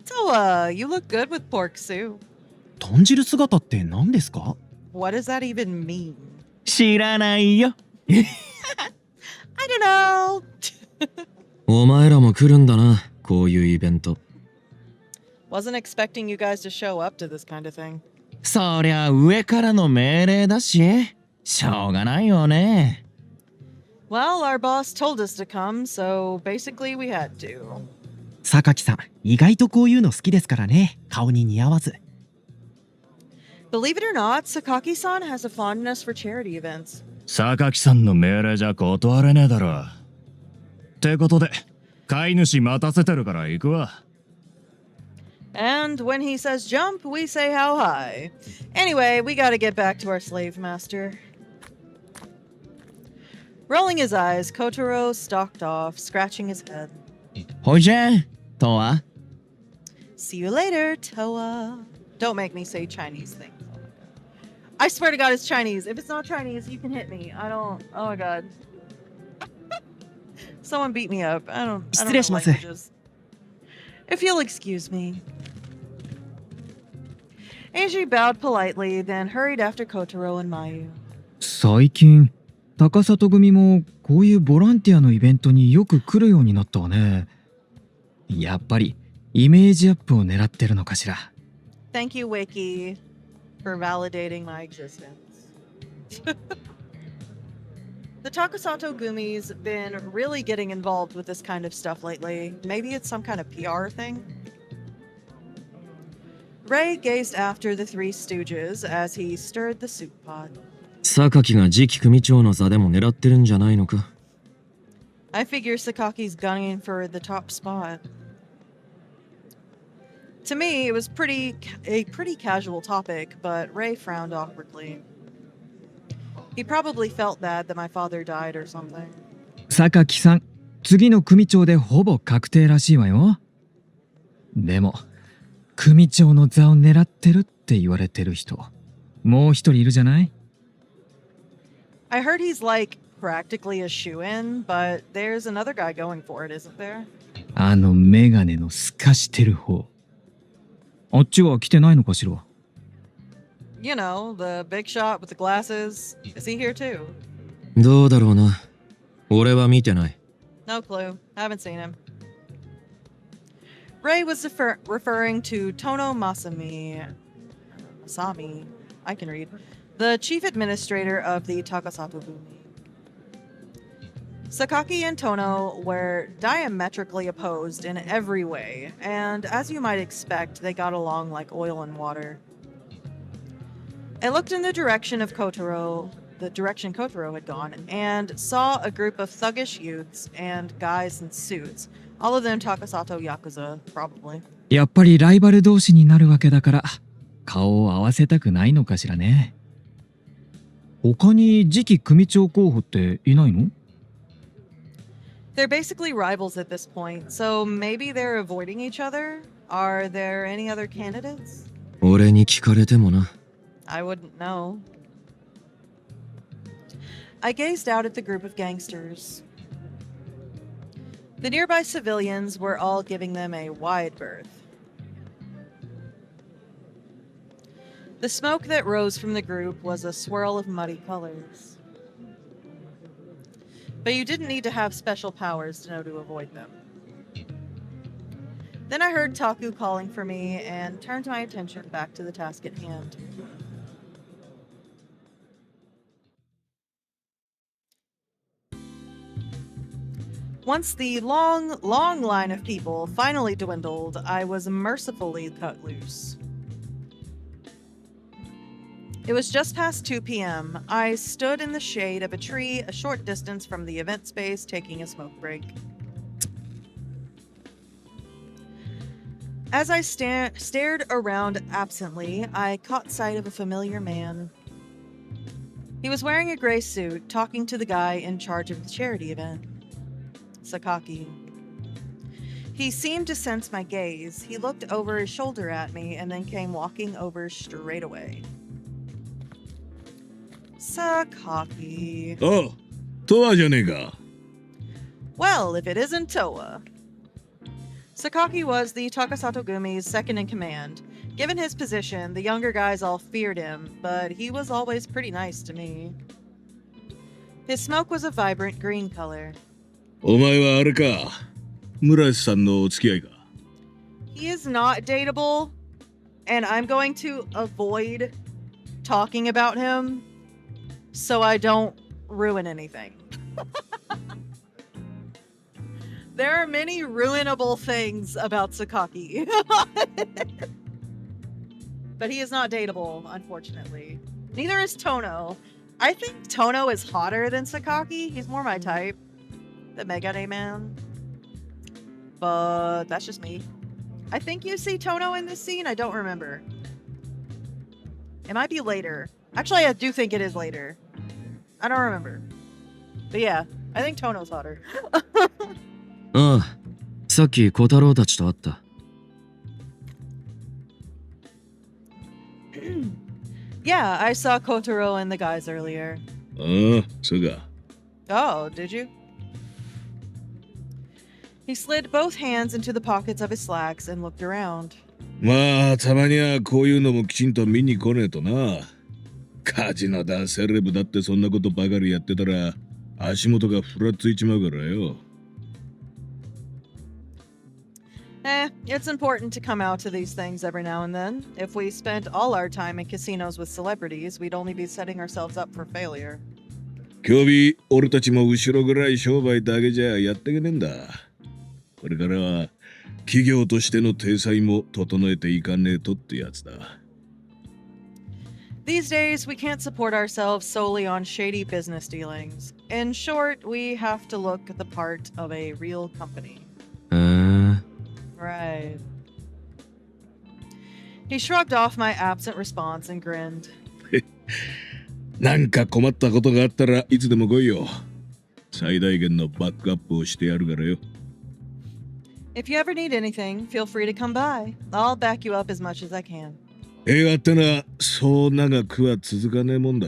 Toa, you look good with pork soup. 豚汁姿って何ですか？ What does that even mean? 知らないよ。I don't know. お前らも来るんだな、こういうイベント。Wasn't expecting you guys to show up to this kind of thing. そりゃ上からの命令だし、しょうがないよね。Well, our boss told us to come, so basically we had to. 榊さん、意外とこういうの好きですからね。顔に似合わず。Believe it or not, Sakaki-san has a fondness for charity events. 榊さんの命令じゃ断れねえだろ。ってことで、飼い主待たせてるから行くわ。And when he says jump, we say how high. Anyway, we gotta get back to our slave master. Rolling his eyes, Kotaro stalked off, scratching his head. ほいじゃ、とは。See you later, Toa. Don't make me say Chinese things. I swear to God, it's Chinese. If it's not Chinese, you can hit me. I don't. Oh my God. Someone beat me up. I don't know 失礼します。 languages. If you'll excuse me. Eiji bowed politely, then hurried after Kotaro and Mayu. 最近、高里組もこういうボランティアのイベントによく来るようになったわね。やっぱりイメージアップを狙ってるのかしら。Thank you, Wiki, for validating my existence. The Takasato Gumi's been really getting involved with this kind of stuff lately. Maybe it's some kind of PR thing? Ray gazed after the three stooges as he stirred the soup pot. 榊が次期組長の座でも狙ってるんじゃないのか。I figure Sakaki's gunning for the top spot. To me, it was a pretty casual topic, but Ray frowned awkwardly. He probably felt bad that my father died or something. 榊さん、次の組長でほぼ確定らしいわよ。でも、組長の座を狙ってるって言われてる人、もう一人いるじゃない？ I heard he's like practically a shoo-in, but there's another guy going for it, isn't there? あのメガネの透かしてる方。あっちは来てないのかしら？ You know, the big shot with the glasses. Is he here too? どうだろうな。俺は見てない。No clue. Haven't seen him. Ray was referring to Tono Masami. I can read. The chief administrator of the Takasato Gumi. Sakaki and Tono were diametrically opposed in every way, and as you might expect, they got along like oil and water. I looked in the direction of Kotaro, the direction Kotaro had gone, and saw a group of thuggish youths and guys in suits. All of them Takasato Yakuza, probably. やっぱりライバル同士になるわけだから顔を合わせたくないのかしらね。他に次期組長候補っていないの？ They're basically rivals at this point, so maybe they're avoiding each other? Are there any other candidates? 俺に聞かれてもな。I wouldn't know. I gazed out at the group of gangsters. The nearby civilians were all giving them a wide berth. The smoke that rose from the group was a swirl of muddy colors. But you didn't need to have special powers to know to avoid them. Then I heard Taku calling for me and turned my attention back to the task at hand. Once the long line of people finally dwindled, I was mercifully cut loose. It was just past 2 p.m. I stood in the shade of a tree a short distance from the event space taking a smoke break. As I stared around absently, I caught sight of a familiar man. He was wearing a gray suit, talking to the guy in charge of the charity event. Sakaki. He seemed to sense my gaze. He looked over his shoulder at me and then came walking over straight away. Sakaki. Oh, Toa じゃねえか。 Well, if it isn't Toa. Sakaki was the Takasato Gumi's second in command. Given his position, the younger guys all feared him, but he was always pretty nice to me. His smoke was a vibrant green color. お前はあれか。村瀬さんのお付き合いか。 He is not dateable, and I'm going to avoid talking about him so I don't ruin anything. There are many ruinable things about Sakaki. But he is not dateable, unfortunately. Neither is Tono. I think Tono is hotter than Sakaki. He's more my type. The Megane man. But that's just me. I think you see Tono in this scene. I don't remember. It might be later. Actually, I do think it is later. I don't remember. But yeah, I think Tono's hotter. ああ、さっき小太郎たちと会った。Yeah, I saw Kotaro and the guys earlier. ああ、そうか。 Oh, did you? He slid both hands into the pockets of his slacks and looked around. まあ、たまにはこういうのもきちんと見に来ねえとな。カジノだ、セレブだってそんなことばかりやってたら、足元がふらついちまうからよ。It's important to come out to these things every now and then. If we spent all our time in casinos with celebrities, we'd only be setting ourselves up for failure. 今日俺たちも後ろぐらい商売だけじゃやっていけねえんだ。これからは企業としての体裁も整えていかねえとってやつだ。These days, we can't support ourselves solely on shady business dealings. In short, we have to look the part of a real company. Right. He shrugged off my absent response and grinned. なんか困ったことがあったらいつでも来いよ。最大限のバックアップをしてやるからよ。If you ever need anything, feel free to come by. I'll back you up as much as I can. 映画ってのはそう長くは続かねえもんだ。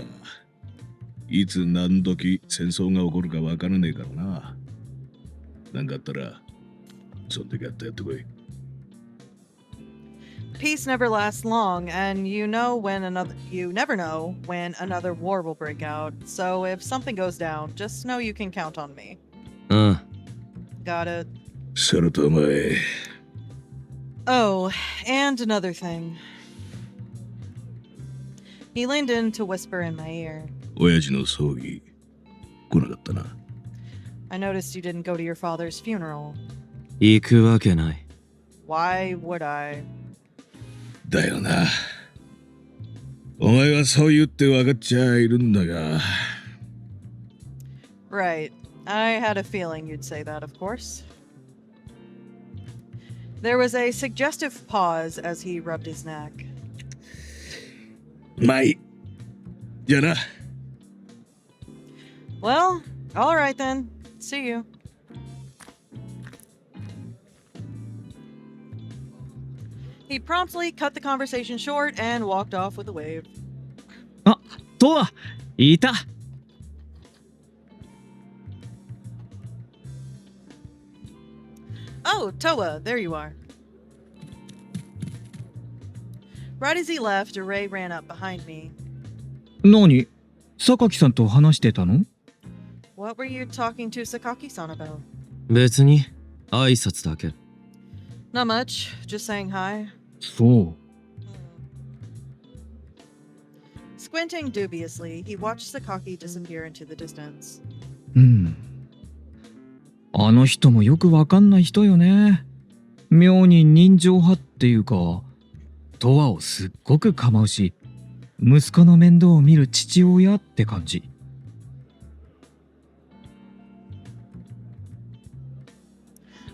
いつ何時戦争が起こるかわからねえからな。なんかあったらそん時やったやってこい。Peace never lasts long, and you never know when another war will break out. So if something goes down, just know you can count on me. ああ。 Got it. それとお前。 Oh, and another thing. He leaned in to whisper in my ear. 親父の葬儀来なかったな。 I noticed you didn't go to your father's funeral. 行くわけない。 Why would I? だよな。お前はそう言って分かっちゃいるんだが。Right. I had a feeling you'd say that, of course. There was a suggestive pause as he rubbed his neck. まあいい。じゃあな。Well, all right then. See you. He promptly cut the conversation short and walked off with a wave. あ、とわ、いた。Oh, Toa, there you are. Right as he left, Ray ran up behind me. 何？榊さんと話してたの？ What were you talking to Sakaki-san about? 別に挨拶だけ。 Not much, just saying hi. そう。Squinting dubiously, he watched Sakaki disappear into the distance. うん。あの人もよくわかんない人よね。妙に人情派っていうか、とわをすっごく構うし、息子の面倒を見る父親って感じ。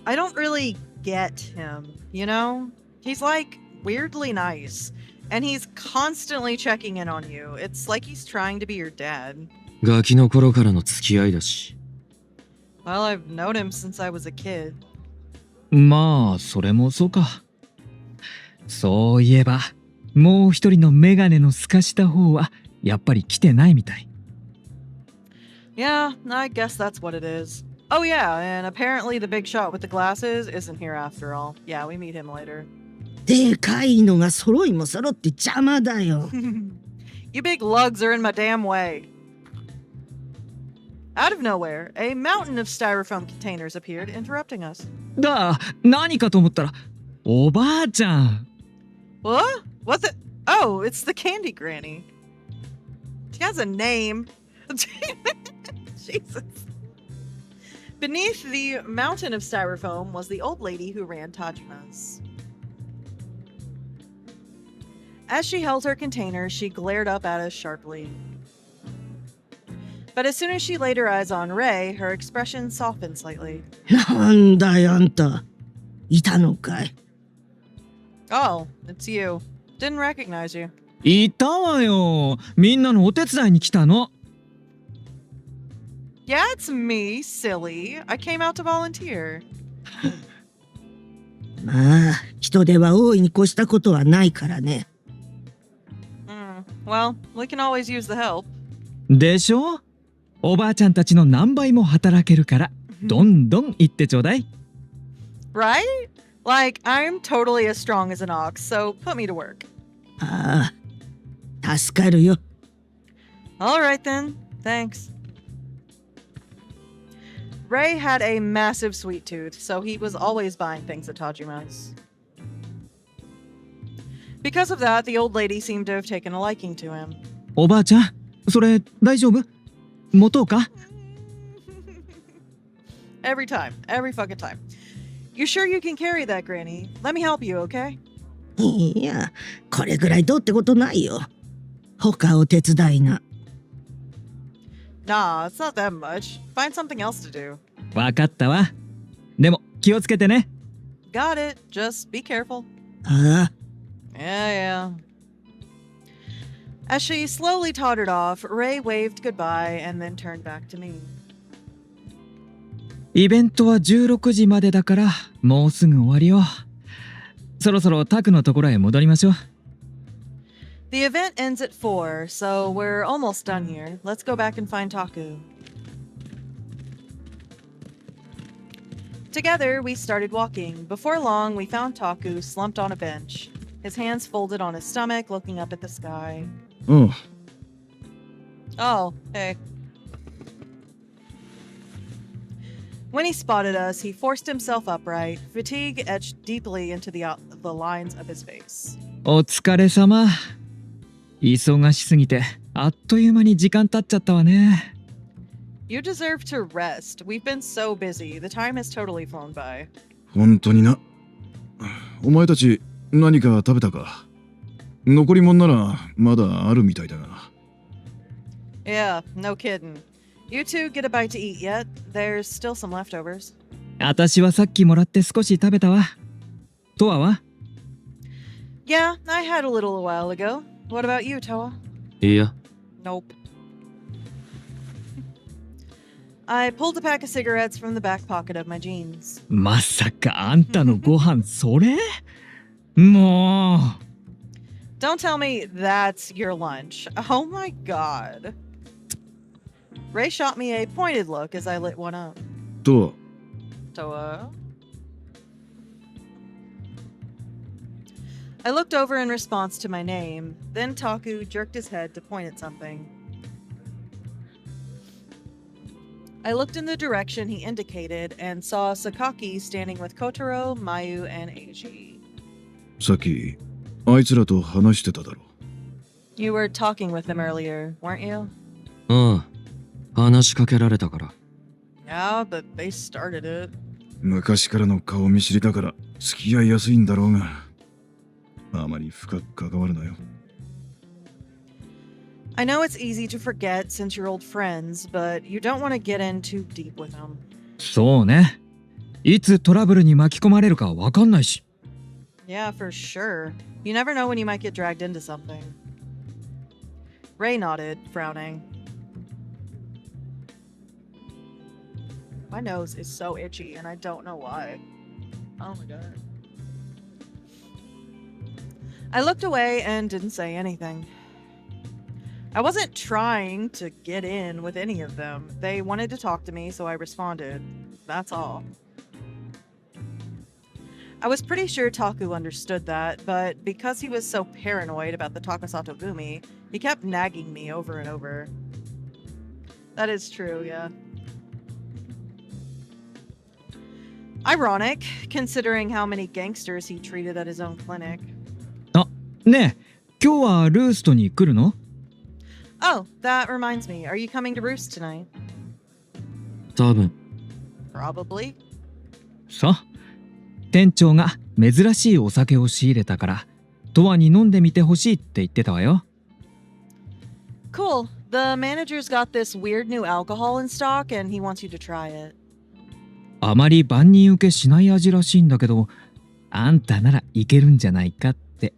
I don't really get him, you know? He's like weirdly nice, and he's constantly checking in on you. It's like he's trying to be your dad. ガキの頃からの付き合いだし。Well, I've known him since I was a kid. まあ、それもそうか。そういえば、もう一人のメガネの透かした方は、やっぱり来てないみたい。Yeah, I guess that's what it is. Oh yeah, and apparently the big shot with the glasses isn't here after all. Yeah, we meet him later. でかいのが揃いも揃って邪魔だよ。You big lugs are in my damn way. Out of nowhere, a mountain of styrofoam containers appeared, interrupting us. 何かと思ったら、おばあちゃん。What? What the? Oh, it's the Candy Granny. She has a name. Jesus. Beneath the mountain of styrofoam was the old lady who ran Tajima's. As she held her container, she glared up at us sharply. But as soon as she laid her eyes on Ray, her expression softened slightly. なんだよあんた。いたのかい。Oh, it's you. Didn't recognize you. いたわよ。みんなのお手伝いに来たの。Yeah, it's me, silly. I came out to volunteer. まあ、人手は大いに越したことはないからね。Well, we can always use the help. でしょ？おばあちゃんたちの何倍も働けるから、どんどん言ってちょうだい。Right? Like, I'm totally as strong as an ox, so put me to work. ああ、助かるよ。Alright then. Thanks. Ray had a massive sweet tooth, so he was always buying things at Tajima's. Because of that, the old lady seemed to have taken a liking to him. おばあちゃん、それ大丈夫？持とうか？ Every time. Every fucking time. You sure you can carry that, Granny? Let me help you, okay? いや、これぐらいどうってことないよ。他を手伝いな。Nah, it's not that much. Find something else to do. わかったわ。でも気をつけてね。Got it. Just be careful. ああ。Yeah. As she slowly tottered off, Ray waved goodbye and then turned back to me. イベントは16時までだから、もうすぐ終わりよ。そろそろタクのところへ戻りましょう。The event ends at 4, so we're almost done here. Let's go back and find Taku. Together, we started walking. Before long, we found Taku slumped on a bench, his hands folded on his stomach, looking up at the sky. おう。Oh, hey. When he spotted us, he forced himself upright, fatigue etched deeply into the lines of his face. お疲れ様。忙しすぎて、あっという間に時間経っちゃったわね。You deserve to rest. We've been so busy. The time has totally flown by. 本当にな。お前たち何か食べたか？残り物ならまだあるみたいだが。Yeah, no kidding. You two get a bite to eat yet? There's still some leftovers. 私はさっきもらって少し食べたわ。トアは？ Yeah, I had a little a while ago. What about you, Toa? いや、 Nope. I pulled a pack of cigarettes from the back pocket of my jeans. まさかあんたのご飯それ？もう。Don't tell me that's your lunch. Oh my god. Ray shot me a pointed look as I lit one up. と、Toa? I looked over in response to my name. Then Taku jerked his head to point at something. I looked in the direction he indicated and saw Sakaki standing with Kotaro, Mayu, and Eiji. さっきあいつらと話してただろ。You were talking with them earlier, weren't you? ああ、話しかけられたから。Yeah, but they started it. 昔からの顔見知りだから付き合いやすいんだろうが、あまり深く関わるなよ。I know it's easy to forget since you're old friends, but you don't want to get in too deep with them. そうね。いつトラブルに巻き込まれるかわかんないし。Yeah, for sure. You never know when you might get dragged into something. Ray nodded, frowning. My nose is so itchy, and I don't know why. Oh my god. I looked away and didn't say anything. I wasn't trying to get in with any of them. They wanted to talk to me, so I responded. That's all. I was pretty sure Taku understood that, but because he was so paranoid about the Takasato Gumi, he kept nagging me over and over. That is true, yeah. Ironic, considering how many gangsters he treated at his own clinic. あ、ねえ、今日はルーストに来るの？ Oh, that reminds me. Are you coming to Roost tonight? 多分。Probably. さ、店長が珍しいお酒を仕入れたから、トアに飲んでみてほしいって言ってたわよ。Cool. The manager's got this weird new alcohol in stock and he wants you to try it. あまり万人受けしない味らしいんだけど、あんたならいけるんじゃないかって。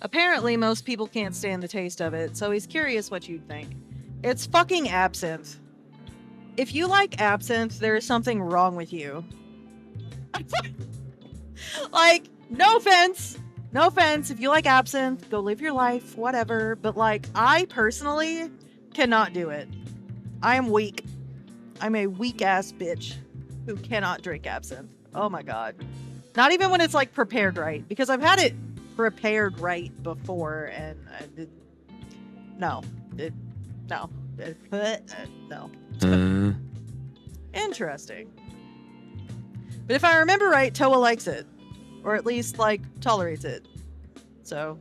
Apparently, most people can't stand the taste of it, so he's curious what you'd think. It's fucking absinthe. If you like absinthe, there is something wrong with you. Like, no offense. No offense. If you like absinthe, go live your life, whatever. But, like, I personally cannot do it. I am weak. I'm a weak-ass bitch who cannot drink absinthe. Oh my god. Not even when it's, like, prepared right. Because I've had it prepared right before, and I did... No. No. No. Interesting. But if I remember right, Toa likes it. Or at least, like, tolerates it. So...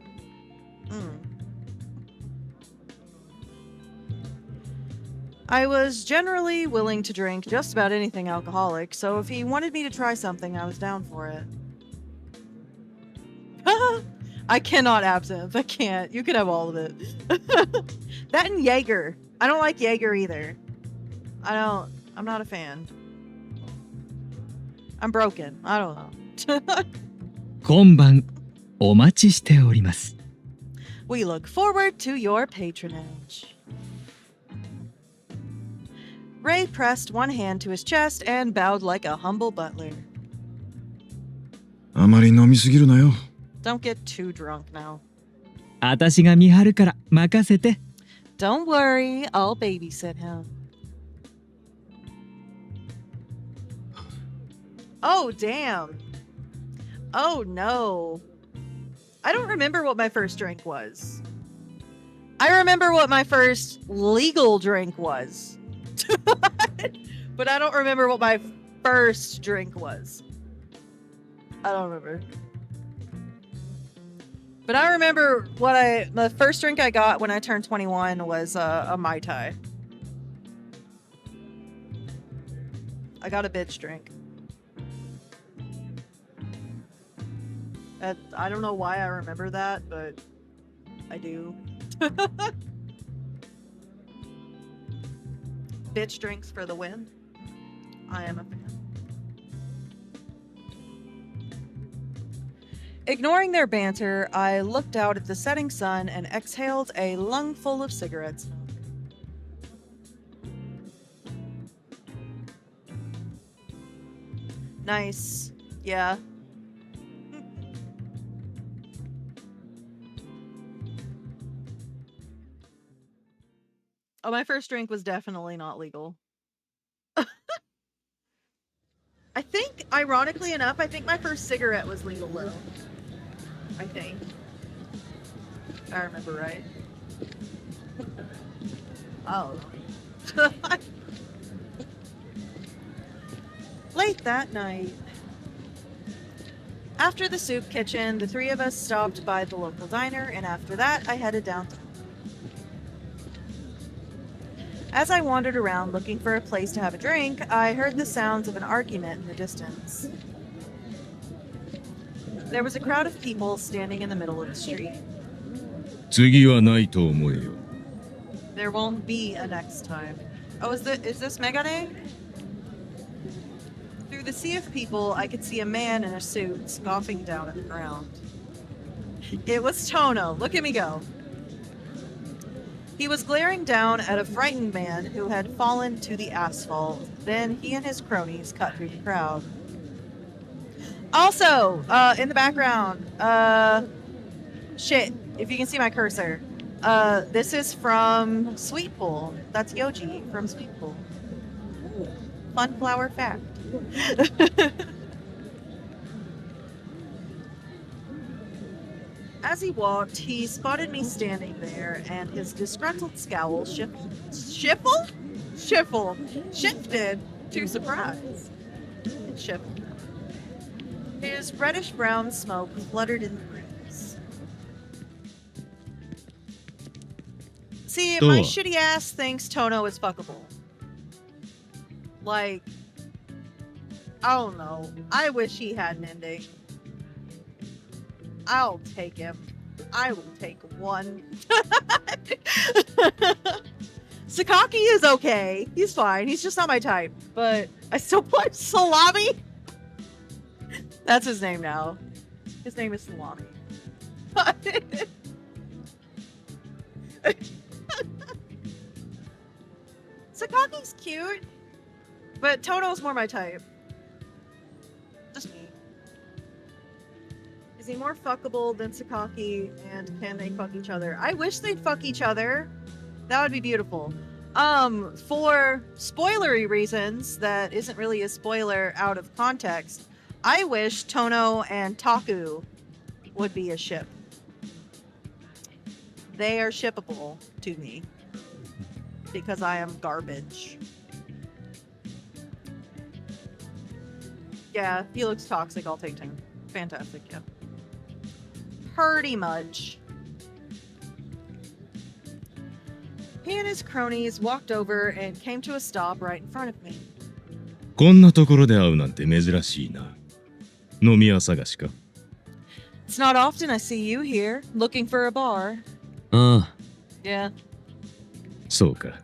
I was generally willing to drink just about anything alcoholic, so if he wanted me to try something, I was down for it. I cannot absinthe. I can't. You can have all of it. That and Jaeger. I don't like Jaeger either. I'm not a fan. I'm broken. I don't know. 今晩お待ちしております。 We look forward to your patronage. Ray pressed one hand to his chest and bowed like a humble butler. あまり飲みすぎるなよ。Don't get too drunk now. 私が見張るから任せて。 Don't worry, I'll babysit him. Oh, damn. Oh, no. I don't remember what my first drink was. I remember what my first legal drink was. But I don't remember what my first drink was. I don't remember. But I remember the first drink I got when I turned 21 was a Mai Tai. I got a bitch drink. I don't know why I remember that, but I do. Bitch drinks for the win. I am a fan. Ignoring their banter, I looked out at the setting sun and exhaled a lungful of cigarette smoke. Nice. Yeah. Oh, my first drink was definitely not legal. I think, ironically enough, I think my first cigarette was legal though. I think. If I remember right. Oh. Late that night. After the soup kitchen, the three of us stopped by the local diner, and after that, I headed downtown. As I wandered around looking for a place to have a drink, I heard the sounds of an argument in the distance. There was a crowd of people standing in the middle of the street. 次はないと思えよ。 There won't be a next time. Oh, is this Megane? Through the sea of people, I could see a man in a suit scoffing down at the ground. It was Tono. Look at me go. He was glaring down at a frightened man who had fallen to the asphalt. Then he and his cronies cut through the crowd. Also, in the background, shit, if you can see my cursor, this is from Sweet Pool. That's Yoji from Sweet Pool. Fun flower fact. As he walked, he spotted me standing there, and his disgruntled scowl shifted to surprise. It shifted. His reddish-brown smoke fluttered in the breeze. See, my shitty ass thinks Tono is fuckable. Like, I don't know. I wish he had an ending. I'll take him. I will take one. Sakaki is okay. He's fine. He's just not my type. But I still play Salami. That's his name now. His name is Salami. Sakaki's cute. But Tono's more my type. Just me. Is he more fuckable than Sakaki, and can they fuck each other? I wish they'd fuck each other. That would be beautiful. For spoilery reasons, that isn't really a spoiler out of context, I wish Tono and Taku would be a ship. They are shippable to me. Because I am garbage. Yeah, he looks toxic, I'll take him. Fantastic, yeah. Pretty much. He and his cronies walked over and came to a stop right in front of me. こんなところで会うなんて珍しいな。飲み屋探しか？ It's not often I see you here, looking for a bar. ああ、 Yeah, そうか。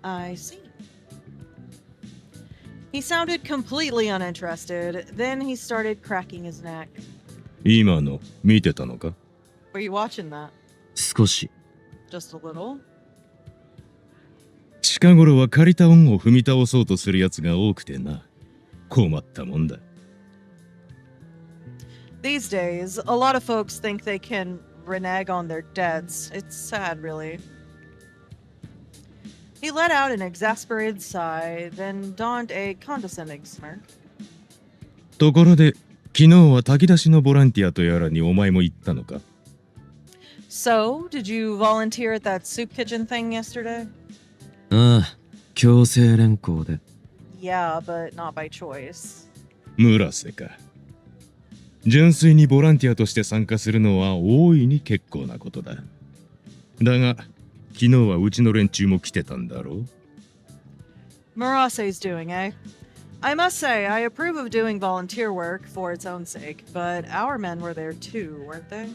I see. He sounded completely uninterested. Then he started cracking his neck. 今の見てたのか？ Were you watching that? 少し。 Just a little? 近頃は借りた恩を踏み倒そうとするやつが多くてな。困ったもんだ。These days, a lot of folks think they can renege on their debts. It's sad, really. He let out an exasperated sigh, then donned a condescending smirk. ところで、昨日は炊き出しのボランティアとやらにお前も行ったのか？ So, did you volunteer at that soup kitchen thing yesterday? ああ、強制連行で。Yeah, but not by choice. 村瀬か。純粋にボランティアとして参加するのは大いに結構なことだ。だが、昨日はうちの連中も来てたんだろう？ Murase's doing, eh? I must say, I approve of doing volunteer work for its own sake, but our men were there too, weren't they?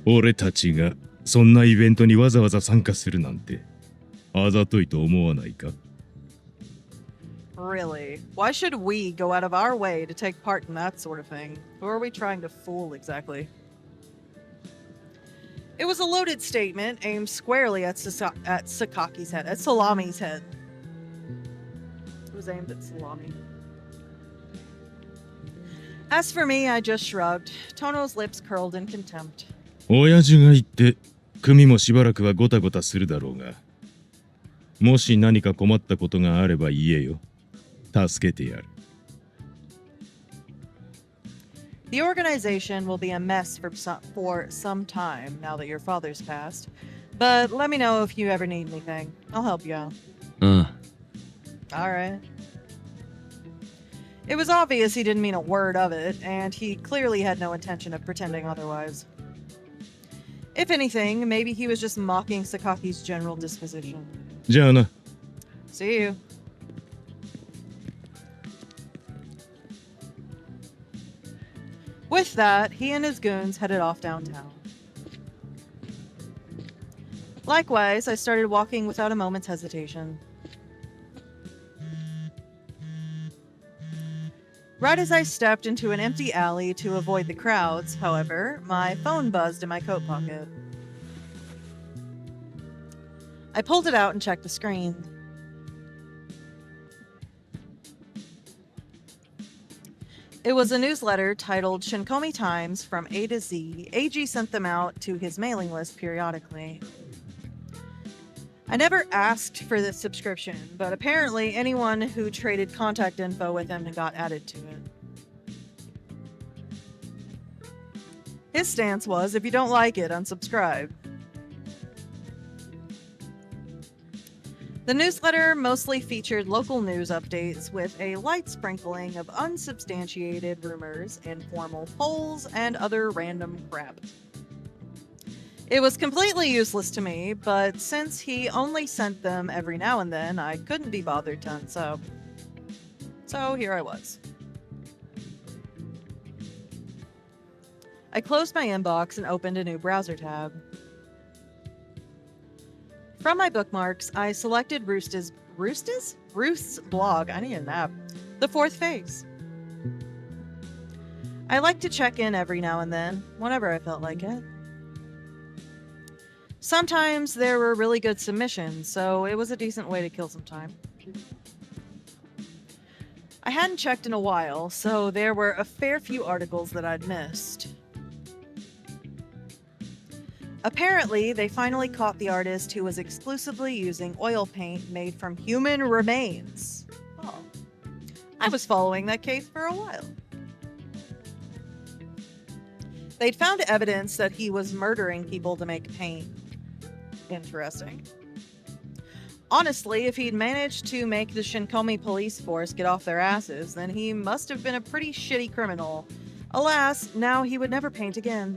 俺たちがそんなイベントにわざわざ参加するなんてあざといと思わないか？ Really? Why should we go out of our way to take part in that sort of thing? Who are we trying to fool exactly? It was a loaded statement aimed squarely at Sakaki's head, at Salami's head. It was aimed at Salami. As for me, I just shrugged. Tono's lips curled in contempt. 親父が言って組もしばらくはごたごたするだろうが、もし何か困ったことがあれば言えよ。助けてやる。The organization will be a mess for some time now that your father's passed. But let me know if you ever need anything. I'll help you out. Alright. It was obvious he didn't mean a word of it, and he clearly had no intention of pretending otherwise. If anything, maybe he was just mocking Sakaki's general disposition. じゃあな。 See you. With that, he and his goons headed off downtown. Likewise, I started walking without a moment's hesitation. Right as I stepped into an empty alley to avoid the crowds, however, my phone buzzed in my coat pocket. I pulled it out and checked the screen. It was a newsletter titled Shinkomi Times from A to Z. AG sent them out to his mailing list periodically. I never asked for this subscription, but apparently anyone who traded contact info with him got added to it. His stance was, if you don't like it, unsubscribe. The newsletter mostly featured local news updates with a light sprinkling of unsubstantiated rumors, informal polls, and other random crap. It was completely useless to me, but since he only sent them every now and then, I couldn't be bothered to unsub. So here I was. I closed my inbox and opened a new browser tab. From my bookmarks, I selected Roost's blog. I need a nap. The Fourth Phase. I like to check in every now and then, whenever I felt like it. Sometimes there were really good submissions, so it was a decent way to kill some time. I hadn't checked in a while, so there were a fair few articles that I'd missed. Apparently, they finally caught the artist who was exclusively using oil paint made from human remains. Oh. I was following that case for a while. They'd found evidence that he was murdering people to make paint. Interesting. Honestly, if he'd managed to make the Shinkomi police force get off their asses, then he must have been a pretty shitty criminal. Alas, now he would never paint again.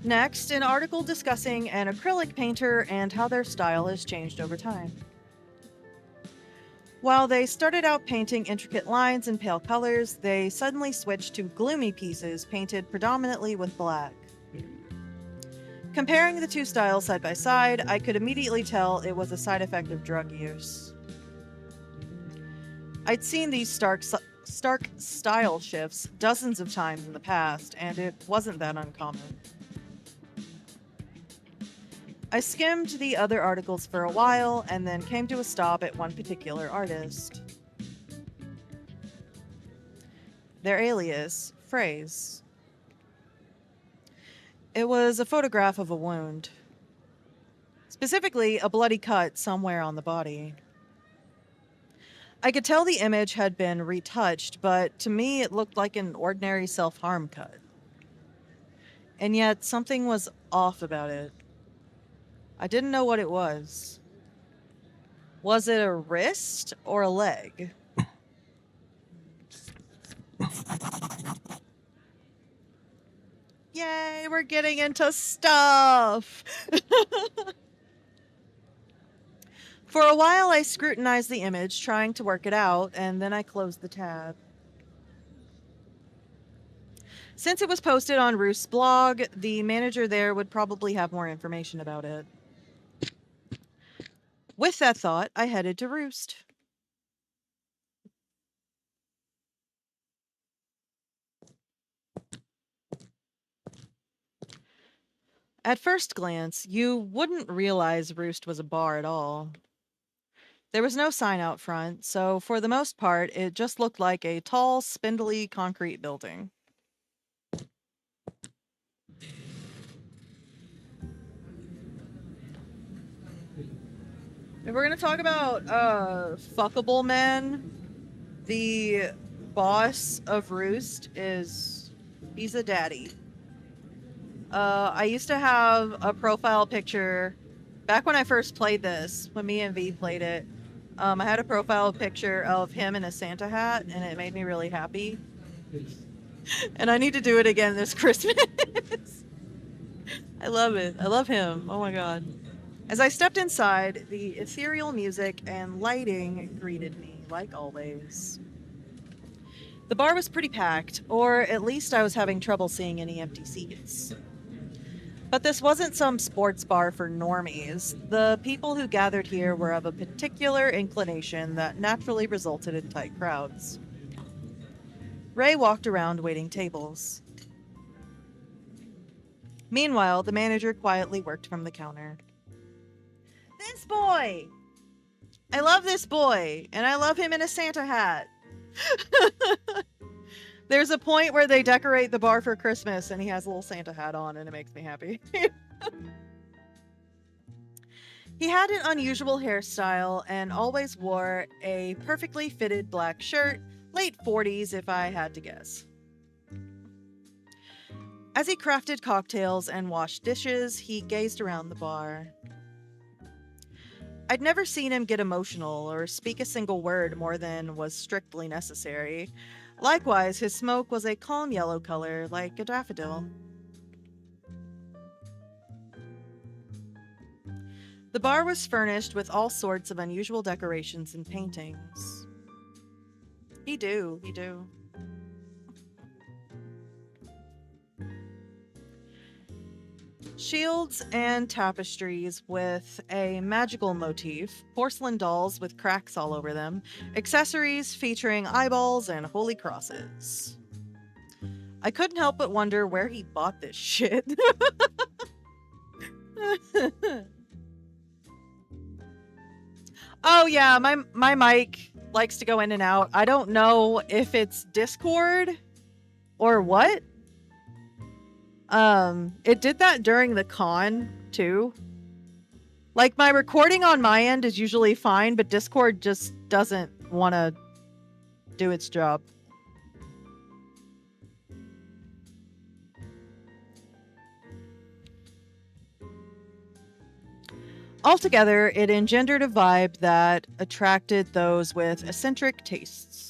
Next, an article discussing an acrylic painter and how their style has changed over time. While they started out painting intricate lines in pale colors, they suddenly switched to gloomy pieces painted predominantly with black. Comparing the two styles side by side, I could immediately tell it was a side effect of drug use. I'd seen these stark style shifts dozens of times in the past, and it wasn't that uncommon. I skimmed the other articles for a while, and then came to a stop at one particular artist. Their alias, Phrase. It was a photograph of a wound. Specifically, a bloody cut somewhere on the body. I could tell the image had been retouched, but to me it looked like an ordinary self-harm cut. And yet, something was off about it. I didn't know what it was. Was it a wrist or a leg? Yay, we're getting into stuff! For a while, I scrutinized the image, trying to work it out, and then I closed the tab. Since it was posted on Roost's blog, the manager there would probably have more information about it. With that thought, I headed to Roost. At first glance, you wouldn't realize Roost was a bar at all. There was no sign out front, so for the most part, it just looked like a tall, spindly concrete building. If we're gonna talk about fuckable men, the boss of Roost he's a daddy. I used to have a profile picture back when I first played this, when me and V played it. I had a profile picture of him in a Santa hat, and it made me really happy. And I need to do it again this Christmas. I love it. I love him. Oh my god. As I stepped inside, the ethereal music and lighting greeted me, like always. The bar was pretty packed, or at least I was having trouble seeing any empty seats. But this wasn't some sports bar for normies. The people who gathered here were of a particular inclination that naturally resulted in tight crowds. Ray walked around waiting tables. Meanwhile, the manager quietly worked from the counter. This boy! I love this boy, and I love him in a Santa hat. There's a point where they decorate the bar for Christmas and he has a little Santa hat on, and it makes me happy. He had an unusual hairstyle and always wore a perfectly fitted black shirt, late 40s if I had to guess. As he crafted cocktails and washed dishes, he gazed around the bar. I'd never seen him get emotional or speak a single word more than was strictly necessary. Likewise, his smoke was a calm yellow color, like a daffodil. The bar was furnished with all sorts of unusual decorations and paintings. He do. Shields and tapestries with a magical motif, porcelain dolls with cracks all over them, accessories featuring eyeballs and holy crosses. I couldn't help but wonder where he bought this shit. Oh yeah, my mic likes to go in and out. I don't know if it's Discord or what. It did that during the con too. Like, my recording on my end is usually fine, but Discord just doesn't want to do its job. Altogether, it engendered a vibe that attracted those with eccentric tastes.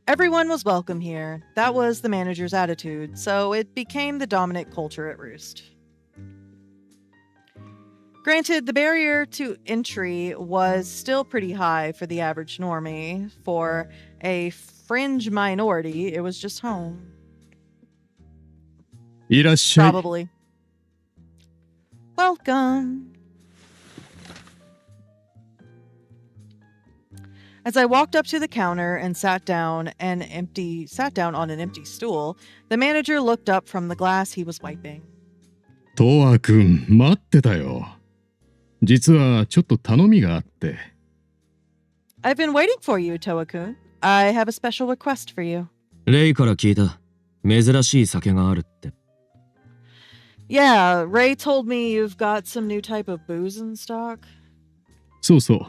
Everyone was welcome here. That was the manager's attitude, so it became the dominant culture at Roost. Granted, the barrier to entry was still pretty high for the average normie. For a fringe minority, it was just home. Probably. Welcome. As I walked up to the counter and sat down on an empty stool, the manager looked up from the glass he was wiping. トワ君、待ってたよ。実はちょっと頼みがあって。I've been waiting for you, Toa-kun. I have a special request for you. レイから聞いた。珍しい酒があるって。Yeah, Ray told me you've got some new type of booze in stock. そうそう。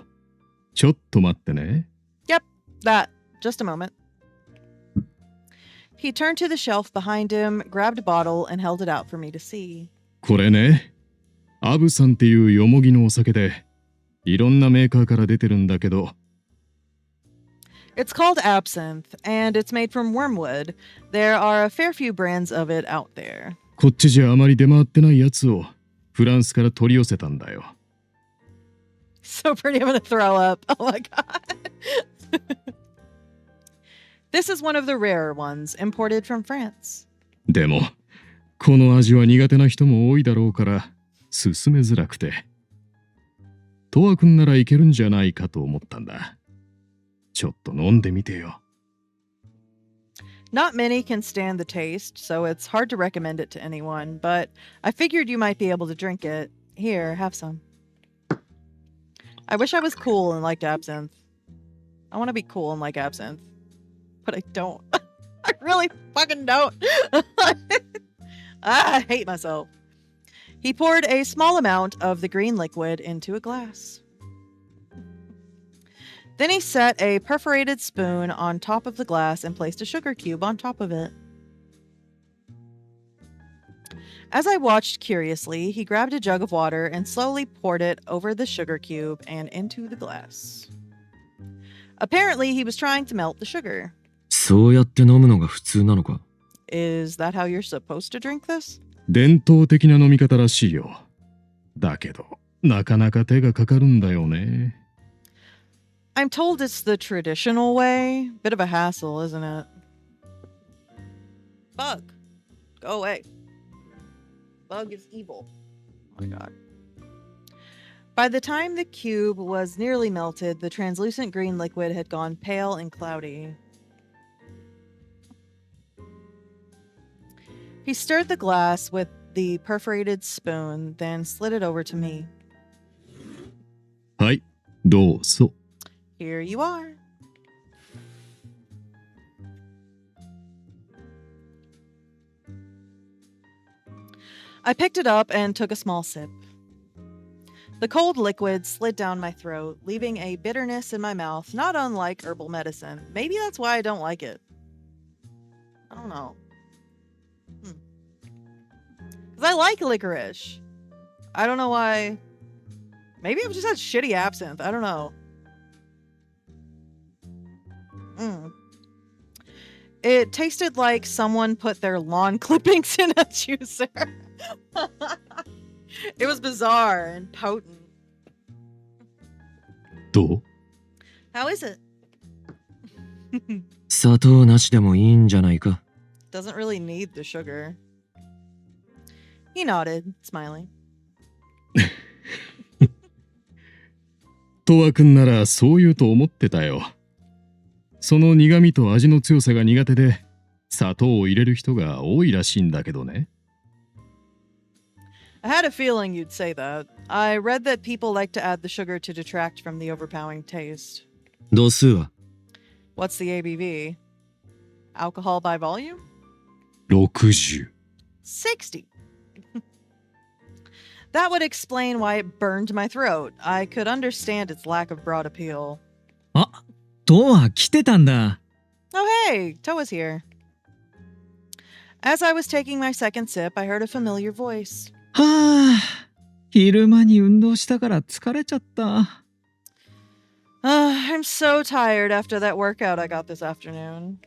ちょっと待ってね。Yep, that. Just a moment. He turned to the shelf behind him, grabbed a bottle, and held it out for me to see. これね。アブさんっていうよもぎのお酒で、いろんなメーカーから出てるんだけど。It's called absinthe, and it's made from wormwood. There are a fair few brands of it out there. こっちじゃあまり出回ってないやつをフランスから取り寄せたんだよ。So pretty, I'm gonna throw up. Oh my god. This is one of the rarer ones, imported from France. でも、この味は苦手な人も多いだろうから、勧めづらくて。トワ君ならいけるんじゃないかと思ったんだ。ちょっと飲んでみてよ。Not many can stand the taste, so it's hard to recommend it to anyone, but I figured you might be able to drink it. Here, have some. I wish I was cool and liked absinthe. I want to be cool and like absinthe, but I don't. I really fucking don't. I hate myself. He poured a small amount of the green liquid into a glass. Then he set a perforated spoon on top of the glass and placed a sugar cube on top of it. As I watched curiously, he grabbed a jug of water and slowly poured it over the sugar cube and into the glass. Apparently, he was trying to melt the sugar. そうやって飲むのが普通なのか？ Is that how you're supposed to drink this? 伝統的な飲み方らしいよ。だけど、なかなか手がかかるんだよね。I'm told it's the traditional way. Bit of a hassle, isn't it? Bug. Go away. Bug is evil. Oh my god. By the time the cube was nearly melted, the translucent green liquid had gone pale and cloudy. He stirred the glass with the perforated spoon, then slid it over to me. はい、どうぞ。Here you are. I picked it up and took a small sip. The cold liquid slid down my throat, leaving a bitterness in my mouth not unlike herbal medicine. Maybe that's why I don't like it. I don't know. Because I like licorice. I don't know why. Maybe I've just had shitty absinthe. I don't know. It tasted like someone put their lawn clippings in a juicer. It was bizarre and potent. どう？ How is it? 砂糖なしでもいいんじゃないか？ Doesn't really need the sugar. He nodded, smiling. トワ君ならそう言うと思ってたよ。その苦味と味の強さが苦手で砂糖を入れる人が多いらしいんだけどね。I had a feeling you'd say that. I read that people like to add the sugar to detract from the overpowering taste. 度数は？ What's the ABV? Alcohol by volume? 60。60. That would explain why it burned my throat. I could understand its lack of broad appeal. あ、トワ来てたんだ。 Oh hey, Toa's here. As I was taking my second sip, I heard a familiar voice. はあ、昼間に運動したから疲れちゃった。I'm so tired after that workout I got this afternoon.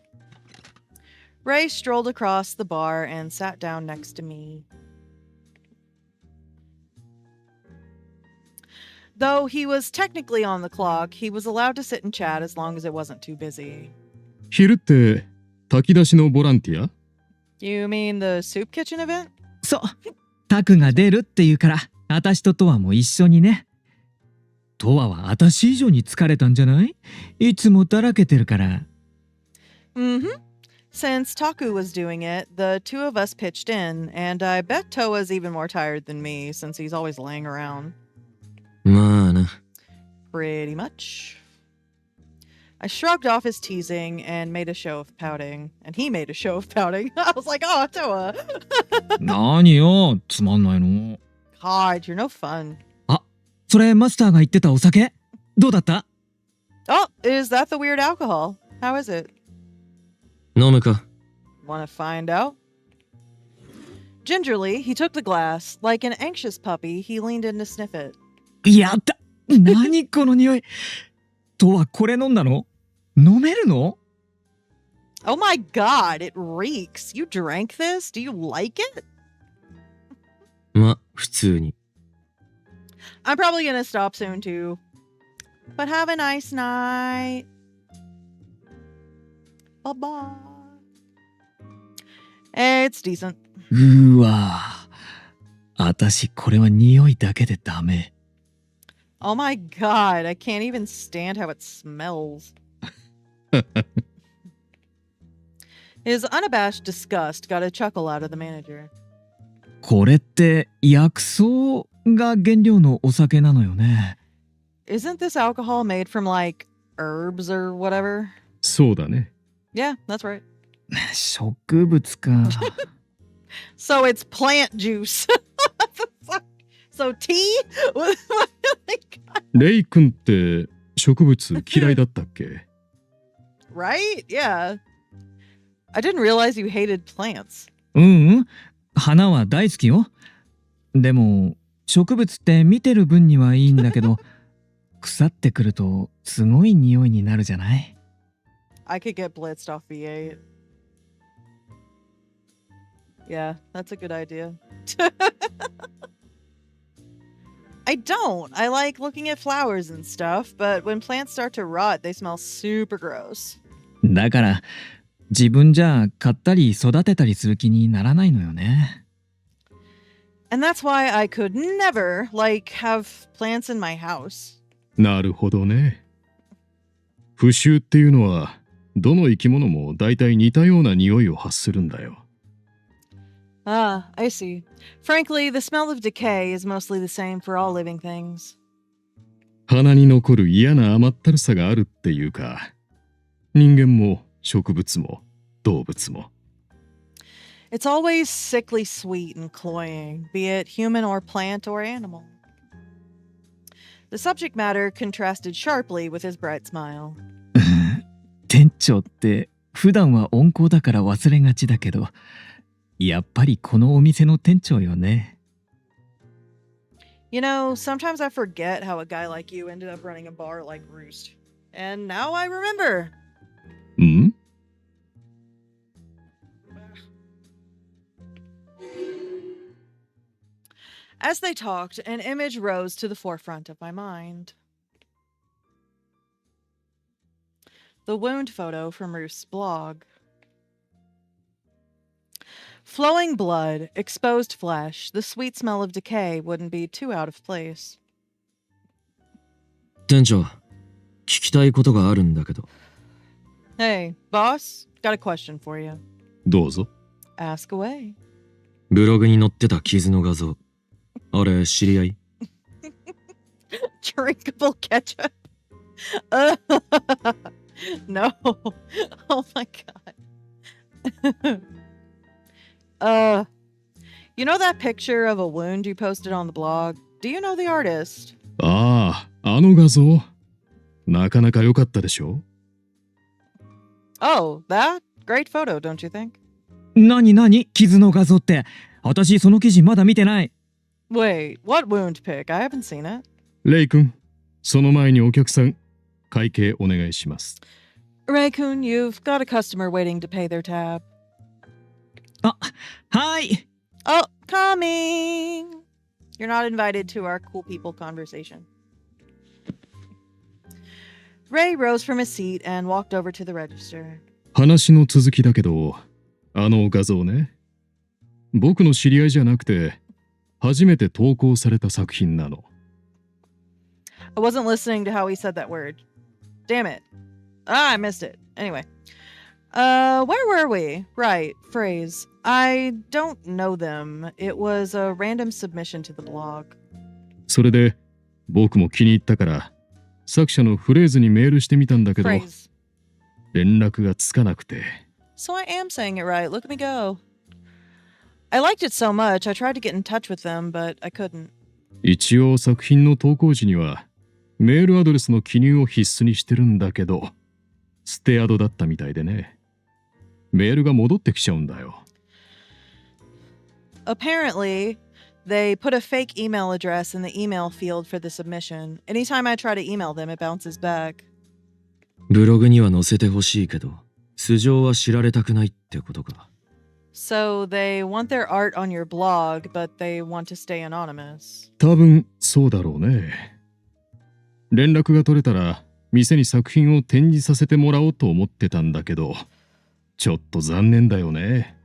Ray strolled across the bar and sat down next to me. Though he was technically on the clock, he was allowed to sit and chat as long as it wasn't too busy. 昼って炊き出しのボランティア？ You mean the soup kitchen event? そう、タクが出るって言うから、私とトワも一緒にね。トワは私以上に疲れたんじゃない？いつもだらけてるから。Since Taku was doing it, the two of us pitched in, and I bet Toa's even more tired than me since he's always laying around. まあな。 Pretty much. I shrugged off his teasing and made a show of pouting. And he made a show of pouting. I was like, oh, Toa. 何よ、つまんないの。God, you're no fun. あ、それマスターが言ってたお酒どうだった？ Oh, is that the weird alcohol? How is it? 飲むか？ Want to find out? Gingerly, he took the glass. Like an anxious puppy, he leaned in to sniff it. やった！何この匂い！トワこれ飲んだの？飲めるの？ Oh my god, it reeks. You drank this? Do you like it? ま、普通に。 I'm probably gonna stop soon too. But have a nice night. Bye-bye. It's decent. うわあたしこれは匂いだけでダメ。 Oh my god, I can't even stand how it smells. His unabashed disgust got a chuckle out of the manager. これって薬草が原料のお酒なのよね。 Isn't this alcohol made from like herbs or whatever? そうだね。 Yeah, that's right. 植物か。 So it's plant juice. What the fuck? So tea? Like, レイ君って植物嫌いだったっけ？ right? Yeah. I didn't realize you hated plants. 花は大好きよ。でも植物って見てる分にはいいんだけど腐ってくるとすごい匂いになるじゃない。 I could get blitzed off V8. Yeah, that's a good idea. I don't. I like looking at flowers and stuff, but when plants start to rot, they smell super gross. だから自分じゃ買ったり育てたりする気にならないのよね。 And that's why I could never, like, have plants in my house. なるほどね。腐臭っていうのはどの生き物も大体似たような匂いを発するんだよ。 Ah, I see. Frankly, the smell of decay is mostly the same for all living things. 鼻に残る嫌な甘ったるさがあるっていうか、人間も植物も動物も。 It's always sickly sweet and cloying, be it human or plant or animal. The subject matter contrasted sharply with his bright smile. 店長って普段は温厚だから忘れがちだけど、やっぱりこのお店の店長よね。 You know, sometimes I forget how a guy like you ended up running a bar like Roost. And now I remember. ん？ As they talked, an image rose to the forefront of my mind. The wound photo from Roost's blog. Flowing blood, exposed flesh, the sweet smell of decay wouldn't be too out of place. 店長、聞きたいことがあるんだけど。 Hey, boss, got a question for you. どうぞ。 Ask away. ブログに載ってた傷の画像。あれ、知り合い？ Drinkable ketchup. No. Oh my god. You know that picture of a wound you posted on the blog? Do you know the artist? ああ、あの画像。なかなか良かったでしょ？ Oh, that? Great photo, don't you think? 何傷の画像って。私その記事まだ見てない。 Wait, what wound pic? I haven't seen it. レイ君、その前にお客さん、会計お願いします。 Ray-kun, you've got a customer waiting to pay their tab. あ、はい。 Oh, coming. You're not invited to our cool people conversation. Ray rose from his seat and walked over to the register. 話の続きだけど、あの画像ね。僕の知り合いじゃなくて、初めて投稿された作品なの。 I wasn't listening to how he said that word. Damn it. Ah, I missed it. Anyway. Where were we? Right, phrase. I don't know them. It was a random submission to the blog. それで、僕も気に入ったから、作者のフレーズにメールしてみたんだけど、 Phrase. 連絡がつかなくて。 So I am saying it right. Look at me go. I liked it so much, I tried to get in touch with them, but I couldn't. 一応作品の投稿時には、メールアドレスの記入を必須にしてるんだけど、ステアドだったみたいでね。メールが戻ってきちゃうんだよ。 Apparently, they put a fake email address in the email field for the submission. Anytime I try to email them, it bounces back. ブログには載せてほしいけど、素性は知られたくないってことか。 So they want their art on your blog, but they want to stay anonymous. 多分そうだろうね。連絡が取れたら店に作品を展示させてもらおうと思ってたんだけど、ちょっと残念だよね。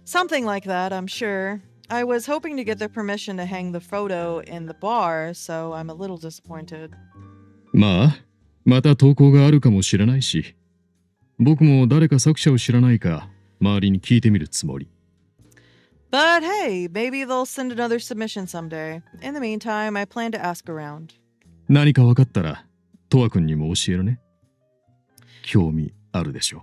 Something like that, I'm sure. I was hoping to get their permission to hang the photo in the bar, so I'm a little disappointed. まあ、また投稿があるかもしれないし、僕も誰か作者を知らないか周りに聞いてみるつもり。But hey, maybe they'll send another submission someday. In the meantime, I plan to ask around. 何か分かったら、トワ君にも教えるね。興味あるでしょ。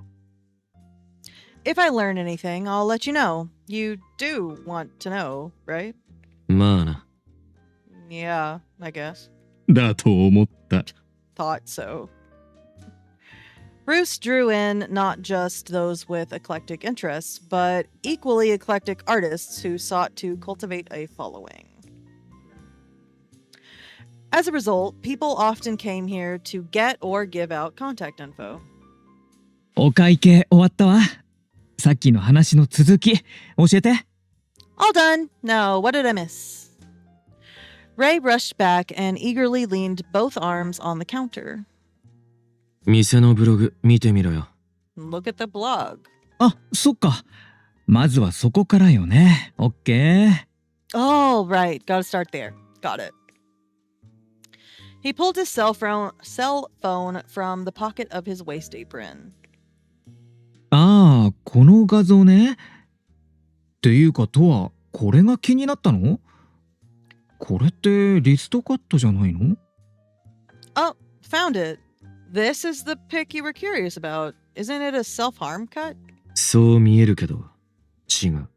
If I learn anything, I'll let you know. You do want to know, right? まあな。Yeah, I guess. だと思った。Thought so. Bruce drew in not just those with eclectic interests, but equally eclectic artists who sought to cultivate a following. As a result, people often came here to get or give out contact info. お会計終わったわ。さっきの話の続き、教えて。All done. Now, what did I miss? Ray rushed back and eagerly leaned both arms on the counter. 店のブログ見てみろよ。Look at the blog. あ、そっか。まずはそこからよね。オッケー。Oh, right. Gotta start there. Got it. He pulled his cell phone from the pocket of his waist apron. ああ、この画像ね。っていうか、とは、これが気になったの？これってリストカットじゃないの？ Oh, found it. This is the pic you were curious about. Isn't it a self-harm cut? そう見えるけど、違う。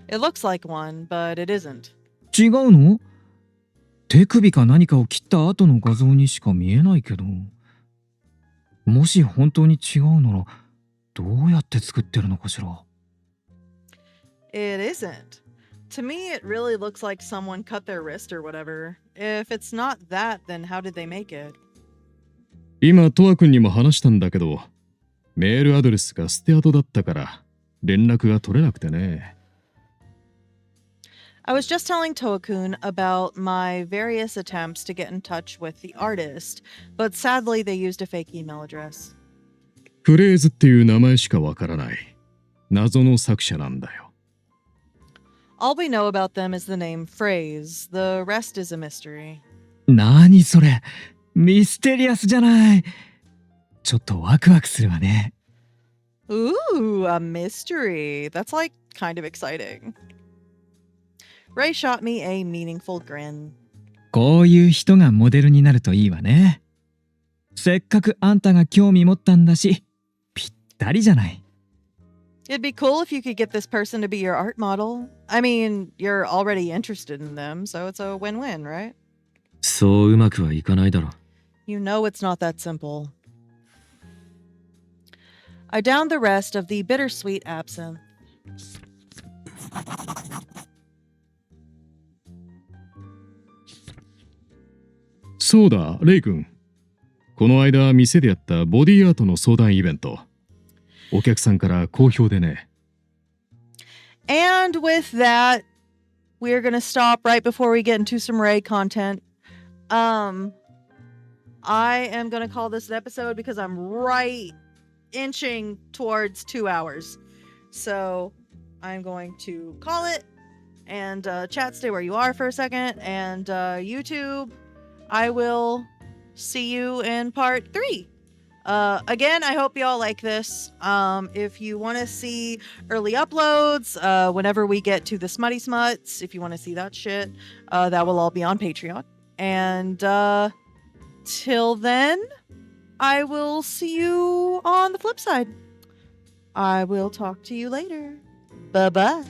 It looks like one, but it isn't. 違うの？手首か何かを切った後の画像にしか見えないけど。もし本当に違うなら、どうやって作ってるのかしら。It isn't. To me, it really looks like someone cut their wrist or whatever. If it's not that, then how did they make it? 今、トワ君にも話したんだけど、メールアドレスが捨て跡だったから連絡が取れなくてね。I was just telling Toa-kun about my various attempts to get in touch with the artist, but sadly they used a fake email address. フレーズっていう名前しかわからない。謎の作者なんだよ。All we know about them is the name Phrase. The rest is a mystery. なにそれ？ミステリアスじゃない。ちょっとワクワクするわね。Ooh, a mystery. That's like kind of exciting. Ray shot me a meaningful grin. こういう人がモデルになるといいわね。せっかくあんたが興味持ったんだし、ぴったりじゃない。It'd be cool if you could get this person to be your art model. I mean, you're already interested in them, so it's a win-win, right? そううまくはいかないだろ。You know it's not that simple. I downed the rest of the bittersweet absinthe. そうだ、レイ君。この間店でやったボディアートの相談イベント。お客さんから好評でね。And with that, we're gonna stop right before we get into some Ray content. I am gonna call this an episode because I'm right inching towards 2 hours. So I'm going to call it. And chat, stay where you are for a second. And YouTube, I will see you in part 3. Again, I hope y'all like this. If you want to see early uploads, whenever we get to the Smutty Smuts, if you want to see that shit, that will all be on Patreon. And till then, I will see you on the flip side. I will talk to you later. Bye-bye.